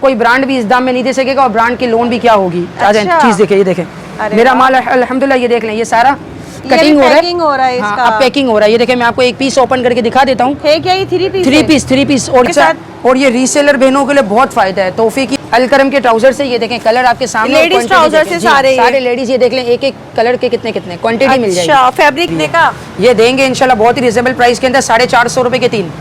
कोई ब्रांड भी इस दाम में नहीं दे सकेगा और ब्रांड की लोन भी क्या होगी। अच्छा। चीज देखे, ये देखें मेरा माल अल्हम्दुलिल्लाह, ये देख लें, ये सारा कटिंग हो रहा है। हाँ, अब पैकिंग हो रहा है। ये देखें, मैं आपको एक पीस ओपन करके दिखा देता हूँ। है क्या ये थ्री पीस और ये रीसेलर बहनों के लिए बहुत फायदा है। तोहफे की अलकरम के ट्राउजर से, ये देखें कलर आपके सामने, लेडीज ट्राउजर से सारे लेडीज, ये देख लें, एक एक कलर के कितने कितने क्वांटिटी मिल जाएगी। फैब्रिक का ये देंगे इंशाल्लाह बहुत ही रिजनेबल प्राइस के अंदर, 450 रुपए के 3।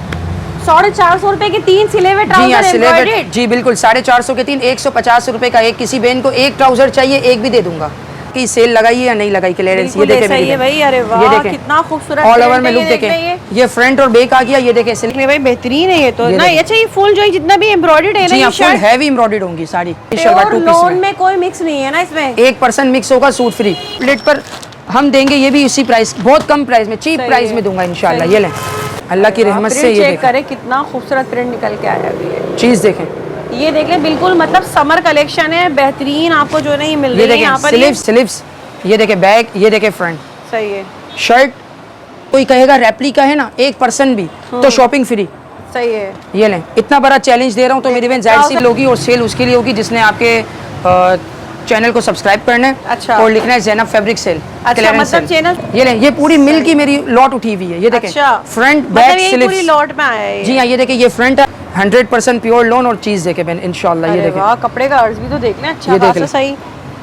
450 रुपए के 3 सिले हुए ट्राउजर एम्ब्रॉयडर्ड। जी बिल्कुल, 450 के 3, 150 रुपए का एक। किसी बहन को एक ट्राउजर चाहिए, एक भी दे दूंगा। की सेल लगाई है या नहीं लगाई, क्लियरेंस ये देखें सही है भाई। अरे वाह, ये देखें कितना खूबसूरत ऑल ओवर में लुक देखें। ये फ्रंट और बैक आ गया, ये देखें सिल्क में भाई, बेहतरीन है ये तो ना। अच्छा, ये फुल जो जितना भी एम्ब्रॉयडर्ड है ना, ये फुल हैवी एम्ब्रॉयडर्ड होंगी साड़ी। लोन में कोई मिक्स नहीं है ना इसमें, 1% मिक्स होगा, सूट फ्री। प्लेट पर हम देंगे ये भी इसी प्राइस, बहुत कम प्राइस में, चीप प्राइस में दूंगा इंशाल्लाह। ये लें, अल्लाह की रहमत से। ये चेक करें कितना खूबसूरत प्रिंट निकल के आया अभी है। चीज देखें, ये देख लें, बिल्कुल मतलब समर कलेक्शन है, बेहतरीन आपको जो नहीं मिल रही है यहाँ पर। स्लीव्स, ये देखें बैक, ये देखें फ्रंट। सही है। शर्ट कोई कहेगा रेप्लिका है ना, 1% भी तो शॉपिंग फ्री। सही है। ये लें, इतना बड़ा चैलेंज दे रहा हूँ तो मेरी बहन जाहिर सी होगी, और सेल उसके लिए होगी जिसने आपके चैनल को सब्सक्राइब करना है। अच्छा। और लिखना है ज़ैनब फैब्रिक सेल। अच्छा, मतलब चैनल, ये लें, ये पूरी मिल की मेरी लॉट उठी हुई है। ये देखें, फ्रंट बैक स्लीव्स पूरी लॉट में आया है। जी हाँ, ये देखें, ये फ्रंट 100% प्योर लोन। और चीज देखें बहन इंशाल्लाह, ये देखें, वाह, कपड़े का अर्ज भी तो देख लें। अच्छा खासा सही,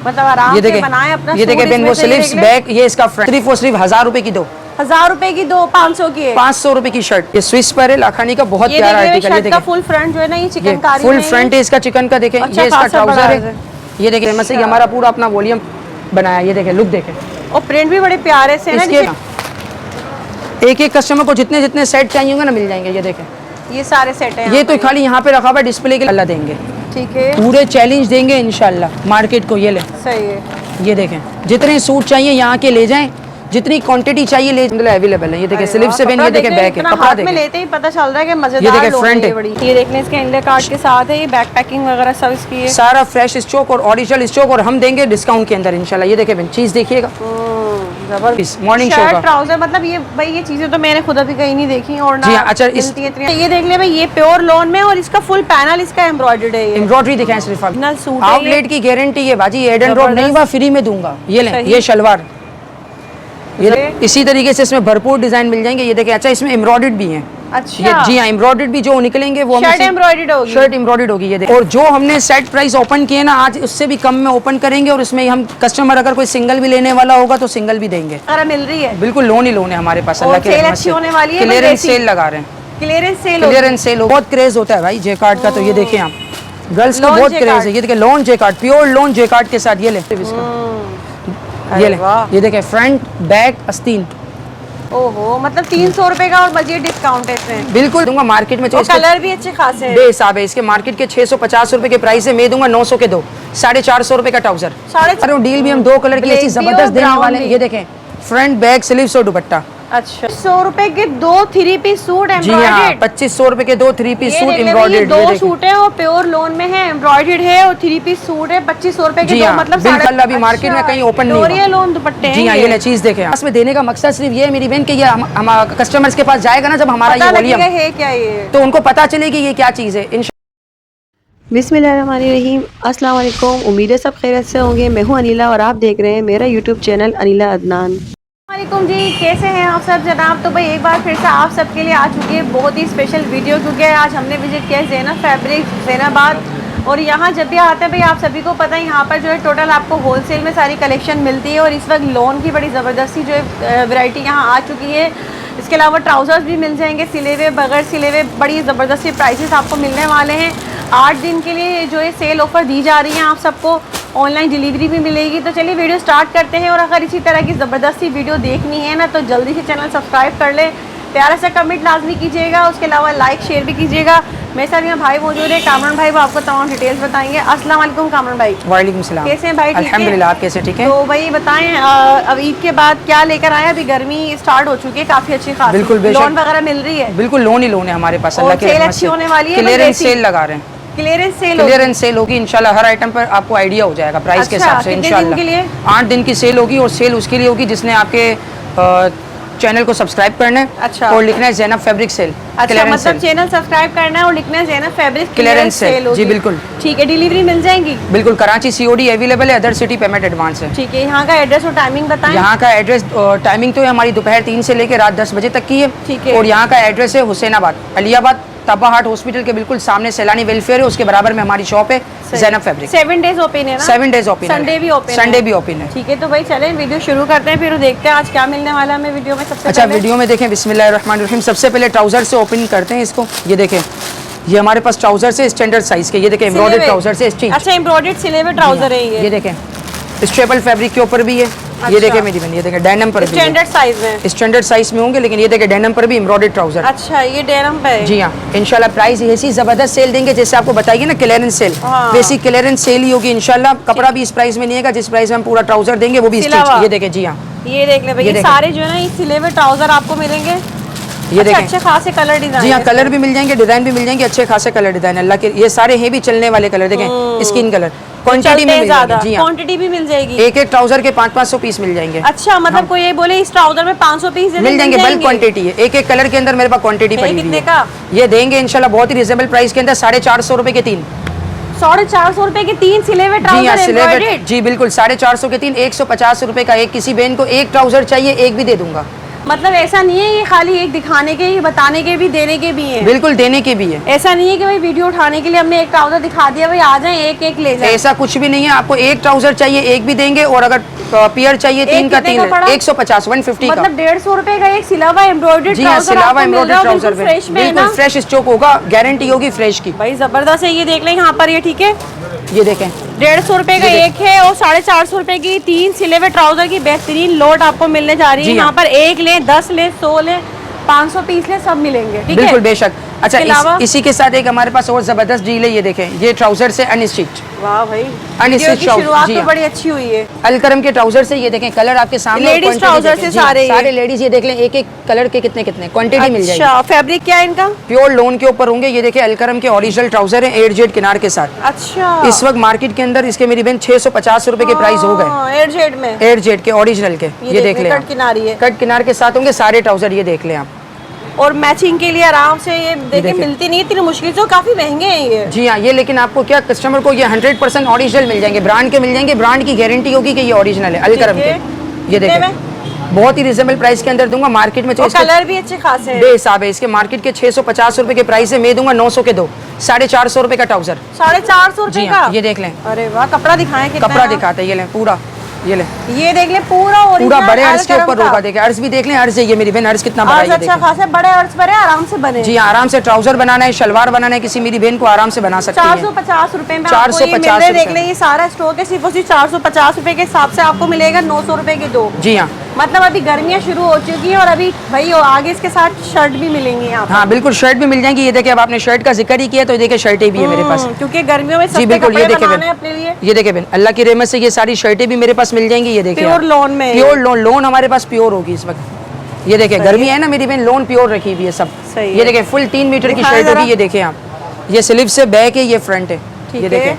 मतलब आराम से बनाए अपना। ये देखें बहन, वो स्लीव्स बैक, ये इसका फ्रंट। सिर्फ और सिर्फ 1000 रुपए की दो, 1000 रुपए की दो, 500 की है, 500 रुपए की शर्ट। ये स्विस पर है, लाखानी का बहुत प्यारा आर्टिकल। ये देखें, फुल फ्रंट जो है ना, ये चिकनकारी फुल फ्रंट है इसका, चिकन का। देखें, ये इसका ट्राउजर है। ये देखें, मतलब हमारा पूरा अपना वॉल्यूम बनाया। ये देखें, लुक देखें, और प्रिंट भी बड़े प्यारे से है ना। एक एक कस्टमर को जितने जितने सेट चाहिए होंगे ना, मिल जाएंगे। ये देखें, ये सारे सेट हैं। ये तो खाली यहाँ पे रखा हुआ है डिस्प्ले के लिए, अल्लाह देंगे। ठीक है, पूरे चैलेंज देंगे इंशाल्लाह मार्केट को। ये ले, सही है। ये देखें, जितने सूट चाहिए यहाँ के ले जाएं, जितनी क्वांटिटी चाहिए ले, अवेलेबल है। ये देखें स्लीव से बहन, ये देखें बैक है, कपड़ा देखें, लेते ही पता चल रहा है कि मजेदार। ये देखें फ्रंट है, ये देखने इसके इंडिया कार्ड के साथ है, ये बैक पैकिंग वगैरह सब इसकी है। सारा फ्रेश स्टॉक और ओरिजिनल स्टॉक, और हम देंगे डिस्काउंट के अंदर इंशाल्लाह। ये देखें बहन, चीज देखिएगा जबरदस्त। मॉर्निंग शो का ट्राउजर, मतलब ये भाई, ये चीजें तो मैंने खुद अभी कहीं नहीं देखी और ना। जी हाँ, अच्छा, ये देख ले भाई, ये प्योर लोन में, और इसका फुल पैनल इसका एम्ब्रॉयडर्ड है। एम्ब्रॉयडरी दिखाएं सिर्फ, आउटलेट की गारंटी है बाजी, एड एंड ड्रॉप नहीं हुआ, फ्री में दूंगा। ये लें, ये शलवार, ये इसी तरीके से इसमें भरपूर डिजाइन मिल जाएंगे। ये देखें, अच्छा इसमें एम्ब्रॉयडर्ड भी हैं। अच्छा, जी हाँ, एम्ब्रॉयडर्ड भी जो निकलेंगे वो शर्ट एम्ब्रॉयडर्ड होगी। शर्ट एम्ब्रॉयडर्ड होगी। ये देखिए, और जो हमने सेट प्राइस ओपन किए ना आज, उससे भी कम में ओपन करेंगे। और इसमें हम कस्टमर अगर कोई सिंगल भी लेने वाला होगा तो सिंगल भी देंगे। मिल रही है, बिल्कुल लोन ही लोन है हमारे पास। अल्लाह की रहमत से होने वाली है, क्लियरेंस सेल लगा रहे हैं। क्लियरेंस सेल बहुत क्रेज होता है भाई जे कार्ड का। तो ये देखें आप, गर्ल्स को बहुत क्रेज है। ये देखिए, लोन जे कार्ड, प्योर लोन जे कार्ड के साथ। ये ले, ये ले, ये देखें फ्रंट बैक आस्तीन। ओहो, मतलब 300 रुपए का और मजीद डिस्काउंट है इसमें। बिल्कुल दूंगा। मार्केट में कलर भी अच्छे खासे हैं, बेहिसाब है। इसके मार्केट के 650 रुपए के प्राइस है, मैं दूंगा 900 के दो, 450 रुपए का ट्राउजर। डील भी हम 2 कलर की ऐसी जबरदस्त देने वाले हैं। ये देखें, फ्रंट बैक स्लीव्स और दुपट्टा। अच्छा, 100 रुपए के 2 3 पीस सूट एम्ब्रॉयडर्ड। 2500 रुपए के 2 3 पीस सूट एम्ब्रॉयडर्ड। 2 सूट है, और प्योर लोन में है, एम्ब्रॉयडर्ड है, और 3 पीस सूट है, 2500 रुपए के 2। मतलब बिल्कुल अभी मार्केट में कहीं ओपन नहीं हुआ। लोन दुपट्टे हैं। जी हाँ, ये चीज देखें, इसमें देने का मकसद सिर्फ ये है मेरी बहन, कि ये हम कस्टमर्स के पास जाएगा ना जब हमारा ये वॉल्यूम है क्या, ये तो उनको पता चलेगी ये क्या चीज है। बिस्मिल्लाहिर्रहमानिर्रहीम, अस्सलाम वालेकुम। उम्मीद है सब खैरियत से होंगे। मैं हूँ अनिला और आप देख रहे हैं मेरा यूट्यूब चैनल अनिला अदनान। वालेकुम जी, कैसे हैं आप सब जनाब। तो भाई एक बार फिर से आप सबके लिए आ चुकी है बहुत ही स्पेशल वीडियो, क्योंकि आज हमने विजिट किया है ज़ैनब फैब्रिक ज़ैनाबाद। और यहाँ जब भी आते हैं भाई, आप सभी को पता है यहाँ पर जो है टोटल आपको होलसेल में सारी कलेक्शन मिलती है। और इस वक्त लोन की बड़ी ज़बरदस्ती जो है वैरायटी यहाँ आ चुकी है। इसके अलावा ट्राउज़र्स भी मिल जाएंगे, सिले हुए बगैर सिले हुए, बड़ी ज़बरदस्ती प्राइसेस आपको मिलने वाले हैं। 8 दिन के लिए जो है सेल ऑफ़र दी जा रही है आप सबको, ऑनलाइन डिलीवरी भी मिलेगी। तो चलिए वीडियो स्टार्ट करते हैं। और अगर इसी तरह की ज़बरदस्ती वीडियो देखनी है ना, तो जल्दी से चैनल सब्सक्राइब कर लें, प्यारा सा कमेंट लाजमी कीजिएगा, उसके अलावा लाइक शेयर भी कीजिएगा। मेरे साथ यहाँ भाई मौजूद है, कामरान भाई, वो आपको तमाम डिटेल्स बताएंगे। अस्सलाम वालेकुम कामरान भाई। वालेकुम सलाम। कैसे हैं भाई? अल्हम्दुलिल्लाह, आप कैसे? ठीक है। तो भाई बताएं, अब ईद के बाद क्या लेकर आए? अभी गर्मी स्टार्ट हो चुकी है, काफी अच्छी खासी। बिल्कुल, लोन वगैरह मिल रही है? बिल्कुल लोन ही लोन है हमारे पास। अल्लाह की रहमत से अच्छी होने वाली है। क्लियरेंस सेल लगा रहे हैं। क्लियरेंस सेल होगी इंशाल्लाह। हर आइटम पर आपको आइडिया हो जाएगा प्राइस के हिसाब से इंशाल्लाह। 8 दिन की सेल होगी, और सेल उसके लिए होगी जिसने आपके चैनल को सब्सक्राइब करना है। अच्छा। और लिखना है ज़ैनब फैब्रिक सेल। अच्छा, मतलब चैनल सब्सक्राइब करना है और लिखना है ज़ैनब फैब्रिक क्लियरेंस सेल। जी बिल्कुल। ठीक है, डिलीवरी मिल जाएगी? बिल्कुल, कराची COD अवेलेबल है, अदर सिटी पेमेंट एडवांस है। ठीक है, यहाँ का एड्रेस और टाइमिंग बताएं। यहाँ का एड्रेस टाइमिंग तो है हमारी दोपहर 3 से लेकर रात 10 बजे तक की है। ठीक है। और यहाँ का एड्रेस है हुसैनाबाद, अलियाबाद, तबा हाट हॉस्पिटल के बिल्कुल सामने सैलानी वेलफेयर है, उसके बराबर में हमारी शॉप है ज़ैनब फैब्रिक। 7 डेज ओपन है ना? 7 डेज ओपन है। संडे भी ओपन है? संडे भी ओपन है। ठीक है, तो भाई चलें वीडियो शुरू करते हैं, फिर देखते हैं आज क्या मिलने वाला है हमें वीडियो में। सबसे अच्छा, पहले वीडियो में देखें, बिस्मिल्लाहिर्रहमानिर्रहीम। सबसे पहले ट्राउजर से ओपन करते हैं इसको। ये देखें, ये हमारे पास ट्राउजर से स्टैंडर्ड साइज के, ये देखें एम्ब्रॉयडर्ड ट्राउजर से स्टिच। अच्छा, एम्ब्रॉयडर्ड सिले हुए ट्राउजर है ये देखें, स्ट्रेपल फैब्रिक के ऊपर भी है। ये देखें मेरी बहन, ये देखें डेनिम पर भी स्टैंडर्ड साइज में, स्टैंडर्ड साइज में होंगे, लेकिन ये देखें डेनिम पर भी एम्ब्रॉयडर्ड ट्राउजर। अच्छा, ये डेनिम पे है। जी हाँ, इंशाल्लाह प्राइस ऐसी जबरदस्त सेल देंगे जैसे आपको बताइए ना क्लियरेंस सेल, वैसी क्लियरेंस सेल ही होगी इंशाल्लाह। कपड़ा भी इस प्राइस में नहीं है जिस प्राइस में हम पूरा ट्राउजर देंगे, वो भी स्टिच। ये देखें, जी हाँ, ये देख ले भाई, ये सारे जो है ना, ये सिले हुए ट्राउजर आपको मिलेंगे। ये देखें, अच्छे खासे कलर डिजाइन। जी हाँ, कलर भी मिल जाएंगे, डिजाइन भी मिल जाएंगे, अच्छे खासे कलर डिजाइन। अल्लाह के ये सारे हैं भी चलने वाले कलर। देखें स्किन कलर, क्वांटिटी में मिल जाएगी। जी हाँ, क्वांटिटी भी मिल जाएगी। एक एक ट्राउजर के 500-500 पीस मिल जाएंगे। अच्छा, मतलब कोई ये बोले इस ट्राउजर में 500 पीस मिल जाएंगे, बल्क क्वांटिटी है। एक एक कलर के अंदर मेरे पास क्वांटिटी पड़ी हुई कितने है। का? ये देंगे इंशाल्लाह बहुत ही रिजनेबल प्राइस के अंदर, 450 रुपए के 3। 450 रुपए के 3 सिले हुए जी हाँ, ट्राउजर सिले हुए, एम्ब्रॉयडर्ड। जी बिल्कुल, 450 के 3, 150 रुपए का एक। किसी बहन को एक ट्राउजर चाहिए, एक भी दे दूंगा। मतलब ऐसा नहीं है ये खाली एक दिखाने के, ये बताने के भी, देने के भी हैं। बिल्कुल, देने के भी है। ऐसा नहीं है कि भाई वीडियो उठाने के लिए हमने एक ट्राउजर दिखा दिया, भाई आ जाएं एक एक ले जाएं। ऐसा कुछ भी नहीं है। आपको एक ट्राउजर चाहिए, एक भी देंगे, और अगर पेयर चाहिए 3 का 3, 150, 150 का। मतलब 150 रुपए का एक सिला हुआ एम्ब्रॉयडर्ड जी हाँ, ट्राउजर सिलावा आपको मिल एम्ब्रॉयडर्ड रहा है, ट्राउजर बिल्कुल फ्रेश में है बिल्कुल ना? फ्रेश स्टॉक होगा, गारंटी होगी फ्रेश की। भाई जबरदस्त है, ये देख लें यहाँ पर, ये ठीक है। ये देखें, 150 रुपए का एक है और 450 रुपए की 3 सिले हुए ट्राउजर की बेहतरीन लोट आपको मिलने जा रही है। यहाँ पर एक लें, 10 लें, 100 लें, 500 पीस ले, सब मिलेंगे। ठीक है, बिल्कुल बेशक। अच्छा, इसी के साथ एक हमारे पास और जबरदस्त डील है। ये देखें, ये ट्राउजर से अनस्टिच। वाह भाई, अनस्टिच शुरुआत तो बड़ी अच्छी हुई है। अलकरम के ट्राउजर से। ये देखें, कलर आपके सामने, लेडीज ट्राउजर से सारे लेडीज। ये देख लें, एक एक कलर के कितने कितने क्वांटिटी मिल जाएगी। अच्छा, फैब्रिक क्या है इनका? प्योर लोन के ऊपर होंगे। ये देखें, अलकरम के ओरिजिनल ट्राउजर है, 8 जेड किनार के साथ। अच्छा, इस वक्त मार्केट के अंदर इसके मेरी बहन 650 रुपए के प्राइस हो गए, 8 जेड में, 8 जेड के ओरिजिनल के। ये देख लें, कट किनारी है, कट किनार के साथ होंगे सारे ट्राउजर। ये देख लें आप, और मैचिंग के लिए आराम से ये देखिए मिलती नहीं है इतनी मुश्किल से, काफी महंगे हैं ये। जी हाँ, ये लेकिन आपको क्या, कस्टमर को ये 100% ओरिजिनल मिल जाएंगे, ब्रांड के मिल जाएंगे, ब्रांड की गारंटी होगी कि ये ओरिजिनल है, अलकरम के। ये देखें, बहुत ही रिजनेबल प्राइस के अंदर दूंगा। मार्केट में कलर भी अच्छे खासे हैं, बेहिसाब है। इसके मार्केट के 650 रुपए के प्राइस है, मैं दूंगा 900 के 2, 450 रुपए का ट्राउजर। 450 रुपए का? ये देख लें, अरे वाह, कपड़ा दिखाएं कितना? कपड़ा दिखाते हैं, ये लें पूरा, ये ले, ये देख ले पूरा बड़े अर्ज के ऊपर होगा। देखिए, अर्ज भी देख लें, अर्ज है ये मेरी बहन, अर्ज कितना बड़ा है। अच्छा खासा बड़े अर्ज पर है, आराम से बने। जी, आराम से ट्राउजर बनाना है, शलवार बनाना है, किसी मेरी बहन को आराम से बना सकती है। 450 रुपए में 450 देख ले, ये सारा स्टॉक है, सिर्फ 450 रुपए के हिसाब से आपको मिलेगा 900 रुपए के 2। जी हाँ, मतलब अभी गर्मियाँ शुरू हो चुकी है और अभी भाई आगे इसके साथ शर्ट भी मिलेंगी यहाँ। हाँ बिल्कुल, शर्ट भी मिल जाएंगी। ये देखिए, अब आपने शर्ट का जिक्र ही किया तो ये देखिए शर्टें भी है मेरे पास, क्योंकि गर्मियों में जी बिल्कुल। ये देखिए बनाने अपने लिए, ये देखिए बहन, अल्लाह की रहमत से ये सारी शर्टें भी मेरे पास मिल जाएंगी। ये देखिए, प्योर लोन में, प्योर लोन हमारे पास प्योर होगी इस वक्त। ये देखिए, गर्मी है ना मेरी बहन, लोन प्योर रखी हुई है सब। ये देखिए, फुल 3 मीटर की शर्ट होगी। ये देखिए आप, ये स्लीव से बैक है, ये फ्रंट है। ये देखिए,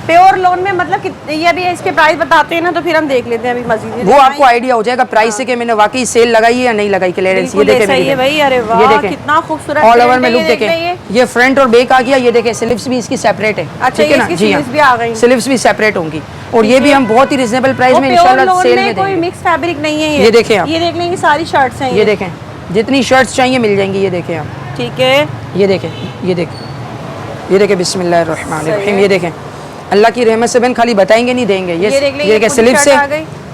प्योर लोन में मतलब ये अभी इसके प्राइस बताते हैं ना, तो फिर हम देख लेते हैं अभी मजीद, वो आपको आइडिया हो जाएगा प्राइस से कि मैंने वाकई सेल लगाई है या नहीं लगाई, क्लियरेंस। ये देखें सही है भाई, अरे वाह, ये देखें कितना खूबसूरत ऑल ओवर में लुक देखें। ये फ्रंट और बैक आ गया। ये देखें, स्लीव्स भी इसकी सेपरेट है। अच्छा, ठीक है ना? जी हाँ, स्लीव्स भी सेपरेट होंगी, और ये भी हम बहुत ही रिजनेबल प्राइस में इंशाल्लाह सेल में कोई मिक्स फैब्रिक नहीं है। ये देखें आप, ये देख लेंगे, सारी शर्ट्स हैं। ये देखें, जितनी शर्ट्स चाहिए मिल जाएंगी। ये देखें आप, ठीक है, ये देखें, ये देखें, ये देखें, बिस्मिल्लाहिर्रहमानिर्रहीम। ये देखें, अल्लाह की रहमत से बहन खाली बताएंगे नहीं देंगे। ये देखें, स्लीव से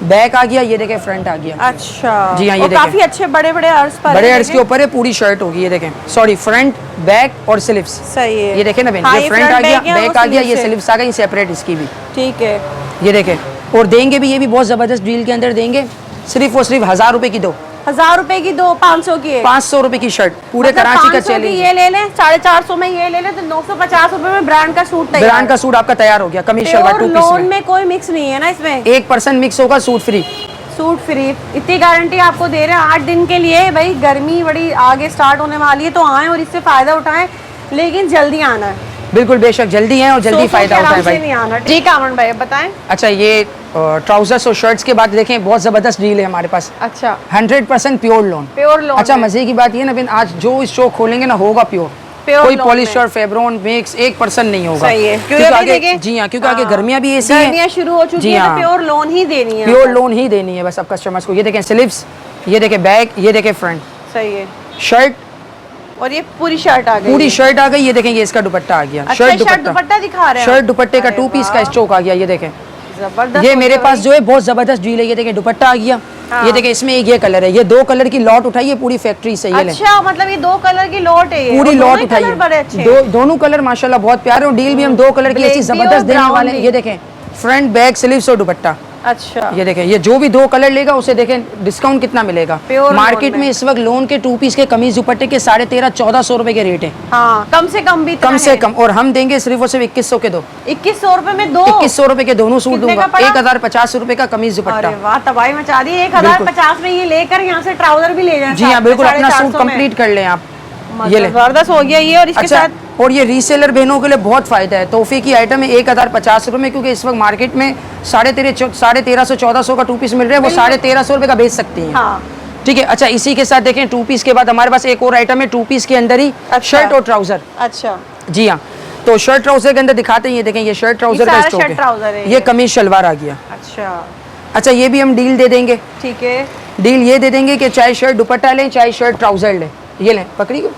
बैक आ गया। ये देखें, फ्रंट आ गया। अच्छा, जी हाँ, ये देखें, काफी अच्छे बड़े बड़े अर्ज पर, बड़े अर्ज के ऊपर है, पूरी शर्ट होगी। ये देखें, सॉरी, फ्रंट, बैक और स्लीव्स। सही है, ये देखें ना बहन, ये फ्रंट आ गया, बैक आ गया, ये स्लीव्स आ गई सेपरेट इसकी भी। ठीक है, ये देखें, और देंगे भी, ये भी बहुत जबरदस्त डील के अंदर देंगे, सिर्फ और सिर्फ 1000 रुपए की 2, 1000 रुपए की 2, 500 की 500 रुपए की शर्ट, पूरे कराची का चैलेंज। ये ले लें, 450 में ये ले लें तो 950 रुपए में ब्रांड का सूट तैयार। ब्रांड का सूट आपका तैयार हो गया, कमीज शलवार 2 पीस लोन में कोई मिक्स नहीं है ना इसमें, 1% मिक्स होगा, सूट फ्री। सूट फ्री, इतनी गारंटी आपको दे रहे हैं 8 दिन के लिए। भाई गर्मी बड़ी आगे स्टार्ट होने वाली है, तो आएँ और इससे फ़ायदा उठाएं, लेकिन जल्दी आना है। बिल्कुल बेशक, जल्दी है और जल्दी फायदा होता है भाई। जी कामरान भाई बताएं। अच्छा, ये ट्राउजर्स और शर्ट्स के बाद देखें, बहुत जबरदस्त डील है हमारे पास। अच्छा, 100% प्योर लोन। Pure loan. अच्छा, मजे की बात ये ना बिन, आज जो इस शो खोलेंगे ना होगा प्योर, कोई पॉलिस्टर, फेब्रॉन, मिक्स 1% नहीं होगा। सही है, क्योंकि आगे, जी हाँ, क्योंकि आगे गर्मियाँ भी ऐसी हैं, शुरू हो चुकी है, तो प्योर लोन ही देनी है, प्योर लोन ही देनी है बस अब कस्टमर्स को। ये देखें स्लीव्स, ये देखें बैक, ये देखें फ्रंट। सही है। शर्ट, और ये पूरी शर्ट आ गई, पूरी शर्ट आ गई। ये देखें, ये इसका दुपट्टा आ गया। अच्छा, शर्ट दुपट्टा दिखा रहे हैं, शर्ट दुपट्टे का 2 पीस का स्टॉक आ गया। ये देखें, जबरदस्त। ये मेरे पास जो है बहुत जबरदस्त डील है। ये देखें दुपट्टा आ गया। हाँ। ये देखें, इसमें एक ये कलर है, ये 2 कलर की लॉट उठाई है पूरी फैक्ट्री से। ये अच्छा, मतलब ये 2 कलर की लॉट है, पूरी लॉट उठाई है। दोनों कलर माशाल्लाह बहुत प्यारे, और डील भी हम 2 कलर की ऐसी जबरदस्त देने वाले हैं। ये देखें, फ्रंट, बैक, स्लीव्स और दुपट्टा। अच्छा, ये देखें, ये जो भी 2 कलर लेगा उसे देखें डिस्काउंट कितना मिलेगा। मार्केट में इस वक्त लोन के 2 पीस के कमीज दुपट्टे के 1350-1400 रुपए के रेट है। हाँ, कम से कम भी, कम से कम, और हम देंगे सिर्फ और सिर्फ 2100 के 2। 2100 रुपए में 2, 2100 रुपए के दोनों सूट दूंगा। 1050 रुपए का कमीज दुपट्टा। अरे वाह, तबाही मचा दी। 1050 में ये लेकर यहाँ से ट्राउजर भी ले जाए। जी हाँ, बिल्कुल, अपना सूट कंप्लीट कर लें आप। ये ले, जबरदस्त हो गया ये। और इसके साथ, और ये रीसेलर बहनों के लिए बहुत फायदा है। तोहफे की आइटम है 1050 रुपए में, क्योंकि इस वक्त मार्केट में 1350-1400 का 2 पीस मिल रहा है, वो 1350 रुपए का बेच सकती हैं। हाँ। ठीक है। अच्छा, इसी के साथ देखें 2 पीस के बाद हमारे पास एक और आइटम है 2 पीस के अंदर ही। अच्छा। शर्ट और ट्राउजर। अच्छा, जी हाँ, तो शर्ट ट्राउजर के अंदर दिखाते हैं। ये देखें, ये शर्ट ट्राउजर का स्टॉक है। ये कमीज शलवार आ गया। अच्छा, ये भी हम डील दे देंगे। ठीक है, डील ये दे देंगे कि चाहे शर्ट दुपट्टा लें, चाहे शर्ट ट्राउजर लें। ये लें, पकड़ी को,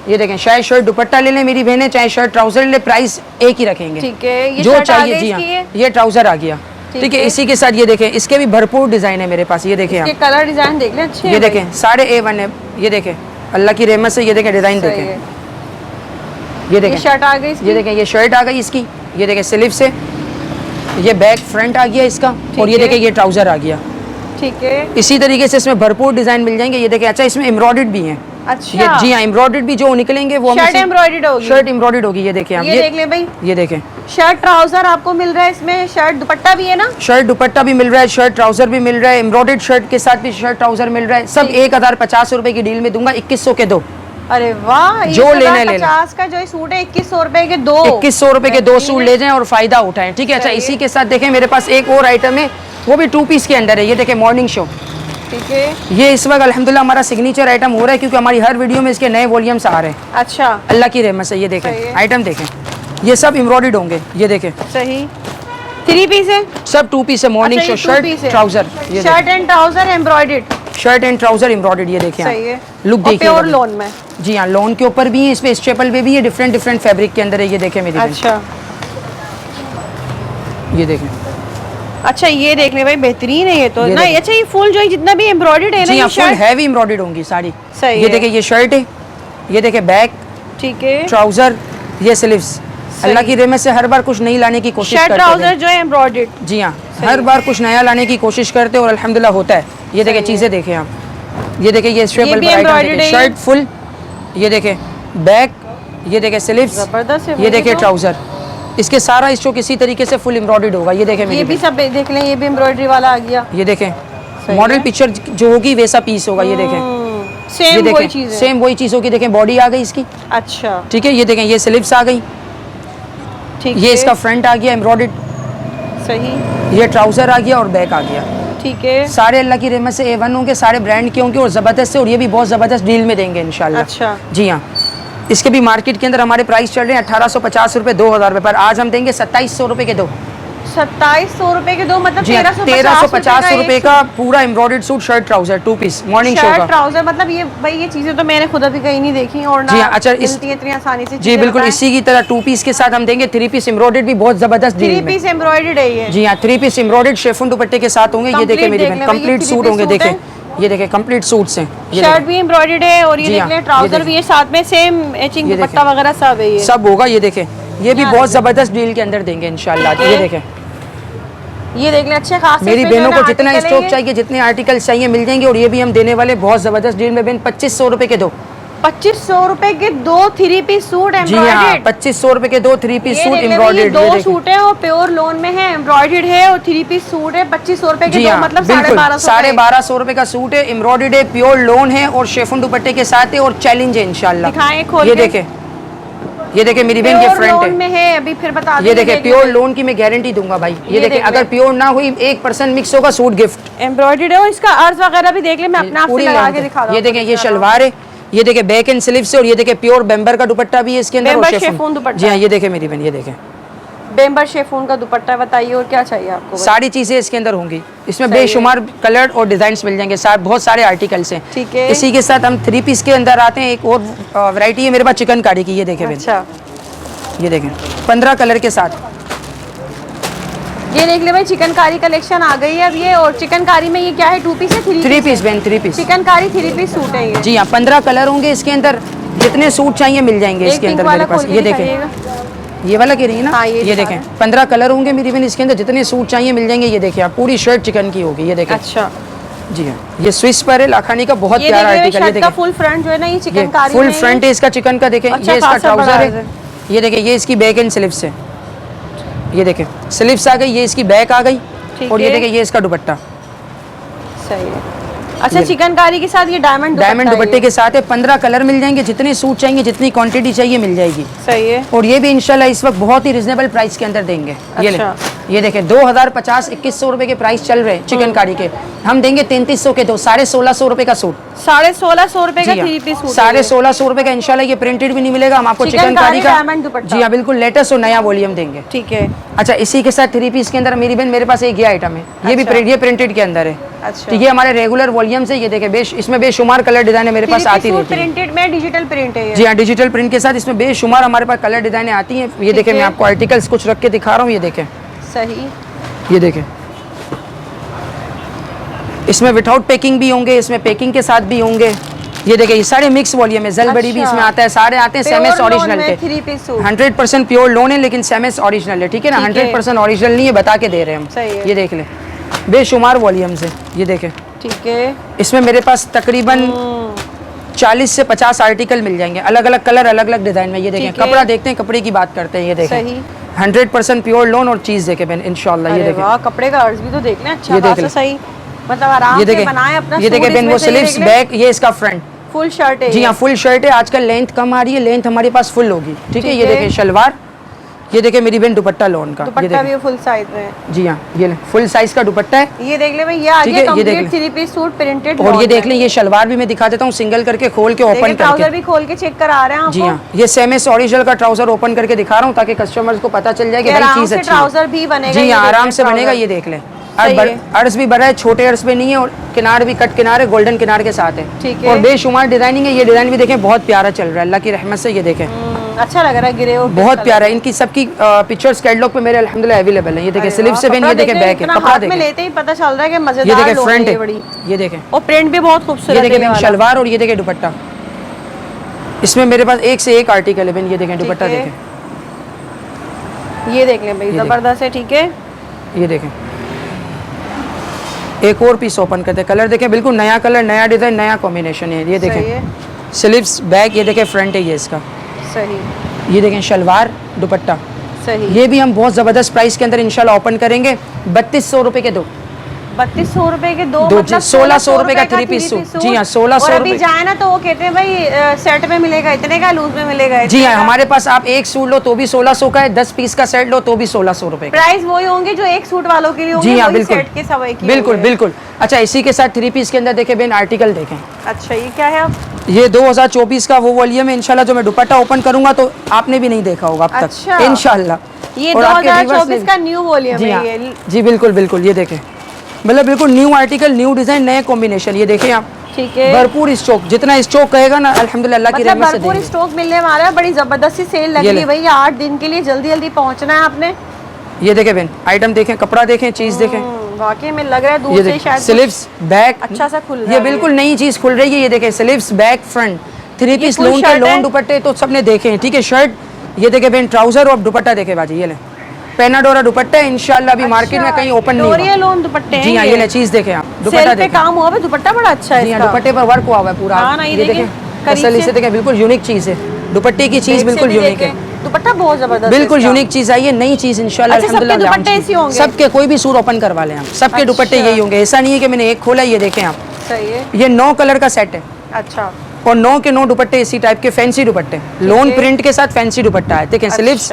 ये देखें, चाहे शर्ट दुपट्टा ले लें मेरी बहनें, चाहे शर्ट ट्राउजर ले, प्राइस एक ही रखेंगे। ठीक है, ये जो चाहिए। जी हाँ, ये ट्राउजर आ गया। ठीक है। इसी के साथ ये देखें, इसके भी भरपूर डिजाइन है मेरे पास। ये देखें, इसके कलर डिजाइन देख लें, अच्छे हैं। ये देखें, सारे A1 है। ये देखें, अल्लाह की रहमत से। ये देखें डिजाइन देखें, ये देखें, शर्ट आ गई, ये देखें, ये शर्ट आ गई इसकी। ये देखें स्लीव से, ये बैक फ्रंट आ गया इसका, और ये देखें ये ट्राउजर आ गया। ठीक है। इसी तरीके से इसमें भरपूर डिजाइन मिल जाएंगे। ये देखें, अच्छा इसमें एम्ब्रॉयडर्ड भी हैं। अच्छा, ये, जी हाँ, एम्ब्रॉयडर्ड भी जो निकलेंगे वो शर्ट एम्ब्रॉयडर्ड होगी। शर्ट एम्ब्रॉयडर्ड होगी। ये देखें आप, ये देख ले भाई, ये देखें, शर्ट ट्राउजर आपको मिल रहा है इसमें। शर्ट दुपट्टा भी है ना? शर्ट दुपट्टा भी मिल रहा है, शर्ट ट्राउजर भी मिल रहा है, एम्ब्रॉयडर्ड शर्ट के साथ भी शर्ट ट्राउजर मिल रहा है। सब 1050 रुपए की डील में दूंगा, 2100 के 2। अरे वाह, जो लेने ले 50 का जो सूट है 2100 रुपए के 2। 2100 रुपए के 2 सूट ले जाएं और फायदा उठाएं। ठीक है। अच्छा, इसी के साथ देखें मेरे पास एक और आइटम है, वो भी 2 पीस के अंदर है। ये देखें, मॉर्निंग शो। ठीक है। ये इस वक्त अल्हम्दुलिल्लाह हमारा सिग्नेचर आइटम हो रहा है, क्योंकि हमारी हर वीडियो में इसके नए वॉल्यूम्स आ रहे हैं। अच्छा, अल्लाह की रहमत से। ये देखें आइटम, देखें ये सब एम्ब्रॉयडर्ड होंगे। ये देखें, सही 3 पीस है, सब 2 पीस है। Morning show, shirt trouser, shirt and trouser embroidered, shirt and trouser embroidered. ये देखें, सही है। लुक देखिए, प्योर लोन में। जी हाँ, लोन के ऊपर भी है, इस पे स्टेपल पे भी है, डिफरेंट डिफरेंट फैब्रिक के अंदर है। ये देखें मेरी। अच्छा, ये देखें, अच्छा ये देख ले भाई, बेहतरीन है ये तो ना। अच्छा, ये फुल जो है जितना भी एम्ब्रॉयडर्ड है ना, ये फुल हैवी एम्ब्रॉयडर्ड होंगी सारी। सही ये देखें, ये शर्ट है, ये देखें बैक, ठीक है, ट्राउजर, ये स्लीव्स। अल्लाह की रहमत से हर बार कुछ नई लाने की कोशिश करते हैं। ट्राउजर जो है एम्ब्रॉयडर्ड। जी हाँ, हर बार कुछ नया लाने की कोशिश करते हैं और अल्हम्दुलिल्लाह होता है। ये देखें, चीजें देखें आप। ये देखें, ये शर्ट फुल, ये देखें बैक, ये देखें स्लीव्स, जबरदस्त है। ये देखें ट्राउजर। इसके सारा स्टोक इसी तरीके से फुल एम्ब्रॉयडर्ड होगा। ये देखें, ये भी सब देख लें, ये भी एम्ब्रॉयडरी वाला आ गया। ये देखें, मॉडल पिक्चर जो होगी वैसा पीस होगा। ये देखें, सेम वही चीज है, सेम वही चीज होगी। देखें, बॉडी आ गई इसकी। अच्छा, ठीक है। ये देखें, ये स्लीव्स आ गई। ठीक, ये इसका फ्रंट आ गया एम्ब्रॉयडर्ड, सही। ये ट्राउजर आ गया और बैक आ गया। ठीक है। सारे अल्लाह की रहमत से A1 होंगे, सारे ब्रांड के होंगे और ज़बरदस्त है, और ये भी बहुत ज़बरदस्त डील में देंगे इंशाल्लाह। अच्छा, जी हाँ। इसके भी मार्केट के अंदर हमारे प्राइस चल रहे हैं 1850 रुपए, 2000 रुपए पर। आज हम देंगे 2700 रुपए के 2। 2700 रुपए के 2, मतलब 1350 रुपए का पूरा embroidered suit, shirt trouser, 2 piece morning show का ट्राउजर। मतलब ये भाई, ये चीजें तो मैंने खुद अभी कहीं नहीं देखी और ना। जी हाँ। अच्छा, मिलती है इतनी आसानी से। जी बिल्कुल, इसी की तरह 2 पीस के साथ हम देंगे 3 पीस एम्ब्रॉयडर्ड भी बहुत जबरदस्त डील में। 3 पीस एम्ब्रॉयडर्ड है ये। जी हाँ, 3 पीस एम्ब्रॉयडर्ड शेफून दुपट्टे के साथ होंगे। ये देखें मेरी बहन, कंप्लीट सूट होंगे। देखें, ये देखें कंप्लीट सूट्स हैं। शर्ट भी एम्ब्रॉयडर्ड है और ये देख लें ट्राउजर भी है साथ में, सेम एचिंग दुपट्टा वगैरह सब है, ये सब होगा। ये देखें, ये भी बहुत जबरदस्त डील के अंदर देंगे इंशाल्लाह। ये देखें, ये देख लें, अच्छे खास मेरी बहनों को जितना स्टॉक चाहिए, जितने आर्टिकल्स चाहिए मिल जाएंगे। और ये भी हम देने वाले बहुत जबरदस्त डील में बहन, 2500 रुपए के 2। 2500 रुपए के 2 3 पीस सूट एम्ब्रॉयडर्ड। 2500 रुपए के 2 3 पीस सूट एम्ब्रॉयडर्ड। 2 सूट है और प्योर लोन में है, एम्ब्रॉयडर्ड है, और 3 पीस सूट है 2500 रुपए के 2, मतलब 1250 रुपए का सूट है, एम्ब्रॉयडर्ड है, प्योर लोन है और शेफून दुपट्टे के साथ है और चैलेंज है इंशाल्लाह। दिखाएं खोल ये के। देखें, ये देखिए मेरी बहन, ये फ्रंट लोन है में है अभी, फिर बता ये देखिए प्योर लोन की मैं गारंटी दूंगा भाई। ये देखिए अगर प्योर ना हुई 1% मिक्स होगा, सूट गिफ्ट एम्ब्रॉयडर्ड है। और इसका अर्ज वगैरह भी देख ले, मैं अपने आप से लगा के दिखा रहा हूं। ये देखिए ये शलवार है, ये देखिए बैक एंड स्लीव से, और ये देखिए प्योर बेम्बर का दुपट्टा भी है इसके अंदर, और शिफॉन दुपट्टा। जी हाँ, ये देखिए मेरी बहन, ये देखिए बेम्बर शेफून का दुपट्टा। बताइए और क्या चाहिए आपको? सारी चीजें इसके अंदर होंगी, इसमें बेशुमार कलर और डिजाइन्स मिल जाएंगे, साथ बहुत सारे आर्टिकल्स हैं। ठीक है, इसी के साथ हम 3 पीस के अंदर आते हैं। एक और वैरायटी है मेरे पास चिकनकारी की, ये देखें बहन। अच्छा, ये देखें 15 कलर के साथ। ये देख ले भाई, चिकनकारी कलेक्शन आ गई है अब ये। और चिकनकारी में ये क्या है, 2 पीस है? 3 पीस बहन, 3 पीस चिकनकारी 3 पीस सूट है ये। जी हाँ, 15 कलर होंगे इसके अंदर, जितने सूट चाहिए मिल जाएंगे इसके अंदर मेरे पास। ये देखें, ये वाला कह रही है ना? हाँ, ये देखें 15 कलर होंगे मेरी बहन इसके अंदर, जितने सूट चाहिए मिल जाएंगे। ये देखिए आप, पूरी शर्ट चिकन की होगी। ये देखें। अच्छा, जी हाँ, ये स्विस पर है, लाखानी का बहुत प्यारा आर्टिकल। ये देखिए फुल फ्रंट जो है ना, ये चिकनकारी फुल फ्रंट है इसका चिकन का। देखें ये इसका ट्राउजर है, ये देखिए ये इसकी बैक एंड स्लीव्स है। ये देखें स्लीव्स आ गई, ये इसकी बैक आ गई, और ये देखिए ये इसका दुपट्टा। सही है। अच्छा, चिकनकारी के साथ ये डायमंड दुपट्टे के साथ है। 15 कलर मिल जाएंगे, जितने सूट चाहिए, जितनी क्वांटिटी चाहिए मिल जाएगी। सही है। और ये भी इंशाल्लाह इस वक्त बहुत ही रिजनेबल प्राइस के अंदर देंगे। ये ले, ये देखें 2050 2100 रुपए के प्राइस चल रहे हैं चिकनकारी के, हम देंगे 3300 के दो, 1650 रुपए का सूट। 1650 रुपए का 3 पीस सूट, 1650 रुपए का। इंशाल्लाह ये प्रिंटेड भी नहीं मिलेगा, हम आपको चिकनकारी का जी हाँ बिल्कुल लेटेस्ट और नया वॉल्यूम देंगे। ठीक है। अच्छा, इसी के साथ 3 पीस के अंदर मेरी बहन मेरे पास एक ये आइटम है, ये भी ये प्रिंटेड के अंदर है। अच्छा, तो ये हमारे रेगुलर वॉल्यूम से, ये देखें इसमें बेशुमार कलर डिजाइन है मेरे पास आती रहती है। प्रिंटेड में डिजिटल प्रिंट है ये। जी हाँ, डिजिटल प्रिंट के साथ इसमें बेशुमार हमारे पास कलर डिजाइने आती हैं। ये देखें, मैं आपको आर्टिकल्स कुछ रख के दिखा रहा हूँ। ये देखें, सही, ये देखें इसमें विदाउट पैकिंग भी होंगे, इसमें पैकिंग के साथ भी होंगे। ये देखिए ये सारे मिक्स वॉल्यूम है, जल बड़ी भी इसमें आता है, सारे आते हैं सेमेस ओरिजिनल के। 100% प्योर लोन है, लेकिन सेमेस ओरिजिनल है। ठीक है ना, 100% ओरिजिनल नहीं है, बता के दे रहे हैं हम। ये देख ले बेशुमार वॉल्यूम से। ये देखें, ठीक है, इसमें मेरे पास तकरीबन 40 से 50 आर्टिकल मिल जाएंगे, अलग अलग कलर, अलग अलग डिजाइन में। ये देखें कपड़ा देखते हैं, कपड़े की बात करते हैं। ये देखें 100% प्योर लोन और चीज देखे बहन इंशाल्लाह। ये देखें कपड़े का अर्ज भी तो देख लें। अच्छा, ये देख सही, मतलब आराम से बनाए अपना। ये देखें बहन, वो स्लीव्स बैक, ये इसका फ्रंट फुल शर्ट है। जी हाँ, फुल शर्ट है। आजकल लेंथ कम आ रही है, लेंथ हमारे पास फुल होगी। ठीक है, ये देखें शलवार, ये देखें मेरी बहन दुपट्टा लोन का। दुपट्टा भी फुल साइज में। जी हाँ, ये फुल साइज का दुपट्टा है। ये देख ले भाई, ये आ गया कंप्लीट 3 पीस सूट प्रिंटेड। और ये देख लें, ये शलवार भी मैं दिखा देता हूँ, सिंगल करके खोल के ओपन करके। ट्राउजर भी खोल के चेक करा रहे हैं आपको। जी हाँ, ये सेमेस ओरिजिनल का ट्राउजर ओपन करके दिखा रहा हूँ, ताकि कस्टमर्स को पता चल जाए कि भाई चीज अच्छी है। ट्राउजर भी बनेगा। जी हाँ, आराम से बनेगा। ये देख लें, अर्ज भी बड़ा है, छोटे अर्ज पे नहीं है, और किनार भी कट किनार है, गोल्डन किनार के साथ है। ठीक है, और बेशुमार डिजाइनिंग है। ये डिजाइन भी देखें बहुत प्यारा चल रहा है, अल्लाह की रहमत से। ये देखें अच्छा लग रहा है, गिरे बहुत प्यारा है। इनकी सबकी पिक्चर्स कैटलॉग पे मेरे अल्हम्दुलिल्लाह अवेलेबल है। ये देखें स्लीव से बहन, ये देखें बैक है, कपड़ा देखें, लेते ही पता चल रहा है कि मजेदार। ये देखें फ्रंट है, ये देखें, और प्रिंट भी बहुत खूबसूरत है। ये देखें शलवार, और ये देखें दुपट्टा। इसमें मेरे पास एक से एक आर्टिकल है बहन। ये देखें दुपट्टा देखें, ये देख लें भाई, जबरदस्त है। ठीक है, ये देखें एक और पीस ओपन करते हैं, कलर देखें, बिल्कुल नया कलर, नया डिजाइन, नया कॉम्बिनेशन है। ये देखें स्लीव्स बैक, ये देखें फ्रंट है ये इसका। सही, ये देखें शलवार दुपट्टा। सही, ये भी हम बहुत जबरदस्त प्राइस के अंदर इंशाल्लाह ओपन करेंगे। 3200 रुपए के दो, 3200 रुपए के दो, मतलब 1600 रुपए का 3 पीस सूट। जी हाँ, 1600 रुपए। जाए ना तो वो कहते हैं भाई सेट में मिलेगा इतने का, लूज में मिलेगा। जी हाँ, हमारे पास आप एक सूट लो तो भी 1600 का है, 10 पीस का सेट लो तो भी 1600 रुपए। प्राइस वही होंगे जो एक सूट वालों के लिए होंगे। जी हाँ, बिल्कुल सेट के सवाई की बिल्कुल बिल्कुल। अच्छा, इसी के साथ 3 पीस के अंदर देखें बहन आर्टिकल देखें। अच्छा, ये क्या है? अब ये 2024 का वो वॉल्यूम है इंशाल्लाह, जो मैं दुपट्टा ओपन करूंगा तो आपने भी नहीं देखा होगा अब तक। अच्छा, इंशाल्लाह ये 2024 का न्यू वॉल्यूम है ये। जी बिल्कुल बिल्कुल, ये देखें, मतलब बिल्कुल न्यू आर्टिकल, न्यू डिजाइन, नए कॉम्बिनेशन। ये देखें आप, ठीक है, भरपूर स्टॉक, जितना स्टॉक कहेगा ना अल्हम्दुलिल्लाह अल्लाह की रहमत से भरपूर स्टॉक मिलने वाला है। बड़ी जबरदस्ती सेल लगी है भाई, 8 दिन के लिए जल्दी जल्दी पहुंचना है आपने। ये देखें बहन, आइटम देखें, कपड़ा देखें, चीज देखें, वाकई में लग रहा है दूर से शायद स्लीव्स बैक अच्छा सा खुल रहा है। ये बिल्कुल नई चीज खुल रही है। ये देखें sleeves back front, 3 piece lawn के लोन दुपट्टे तो सबने देखे हैं। ठीक है, शर्ट, ये देखें बहन ट्राउजर, और दुपट्टा देखे बाजी, ये ले पेनाडोरा दुपट्टा है इंशाल्लाह, अभी मार्केट में कहीं ओपन नहीं हुआ। लोन दुपट्टे हैं। जी हाँ, ये ले चीज देखें आप, दुपट्टा देखें, काम हुआ है, दुपट्टा बड़ा अच्छा है। जी हाँ, दुपट्टे पर वर्क हुआ हुआ है पूरा। ये देखें तसल्ली से देखें, बिल्कुल यूनिक चीज है, दुपट्टे की चीज बिल्कुल यूनिक है। दुपट्टा बहुत जबरदस्त, बिल्कुल यूनिक चीज आई है, नई चीज इंशाल्लाह अल्हम्दुलिल्लाह। सबके कोई भी सूट ओपन करवा लें आप, सबके दुपट्टे यही होंगे। ऐसा नहीं है कि मैंने एक खोला। ये देखें आप, सही है, ये 9 कलर का सेट है। अच्छा, और 9 के 9 दुपट्टे इसी टाइप के फैंसी दुपट्टे, लोन प्रिंट के साथ फैंसी दुपट्टा है। देखें स्लीव्स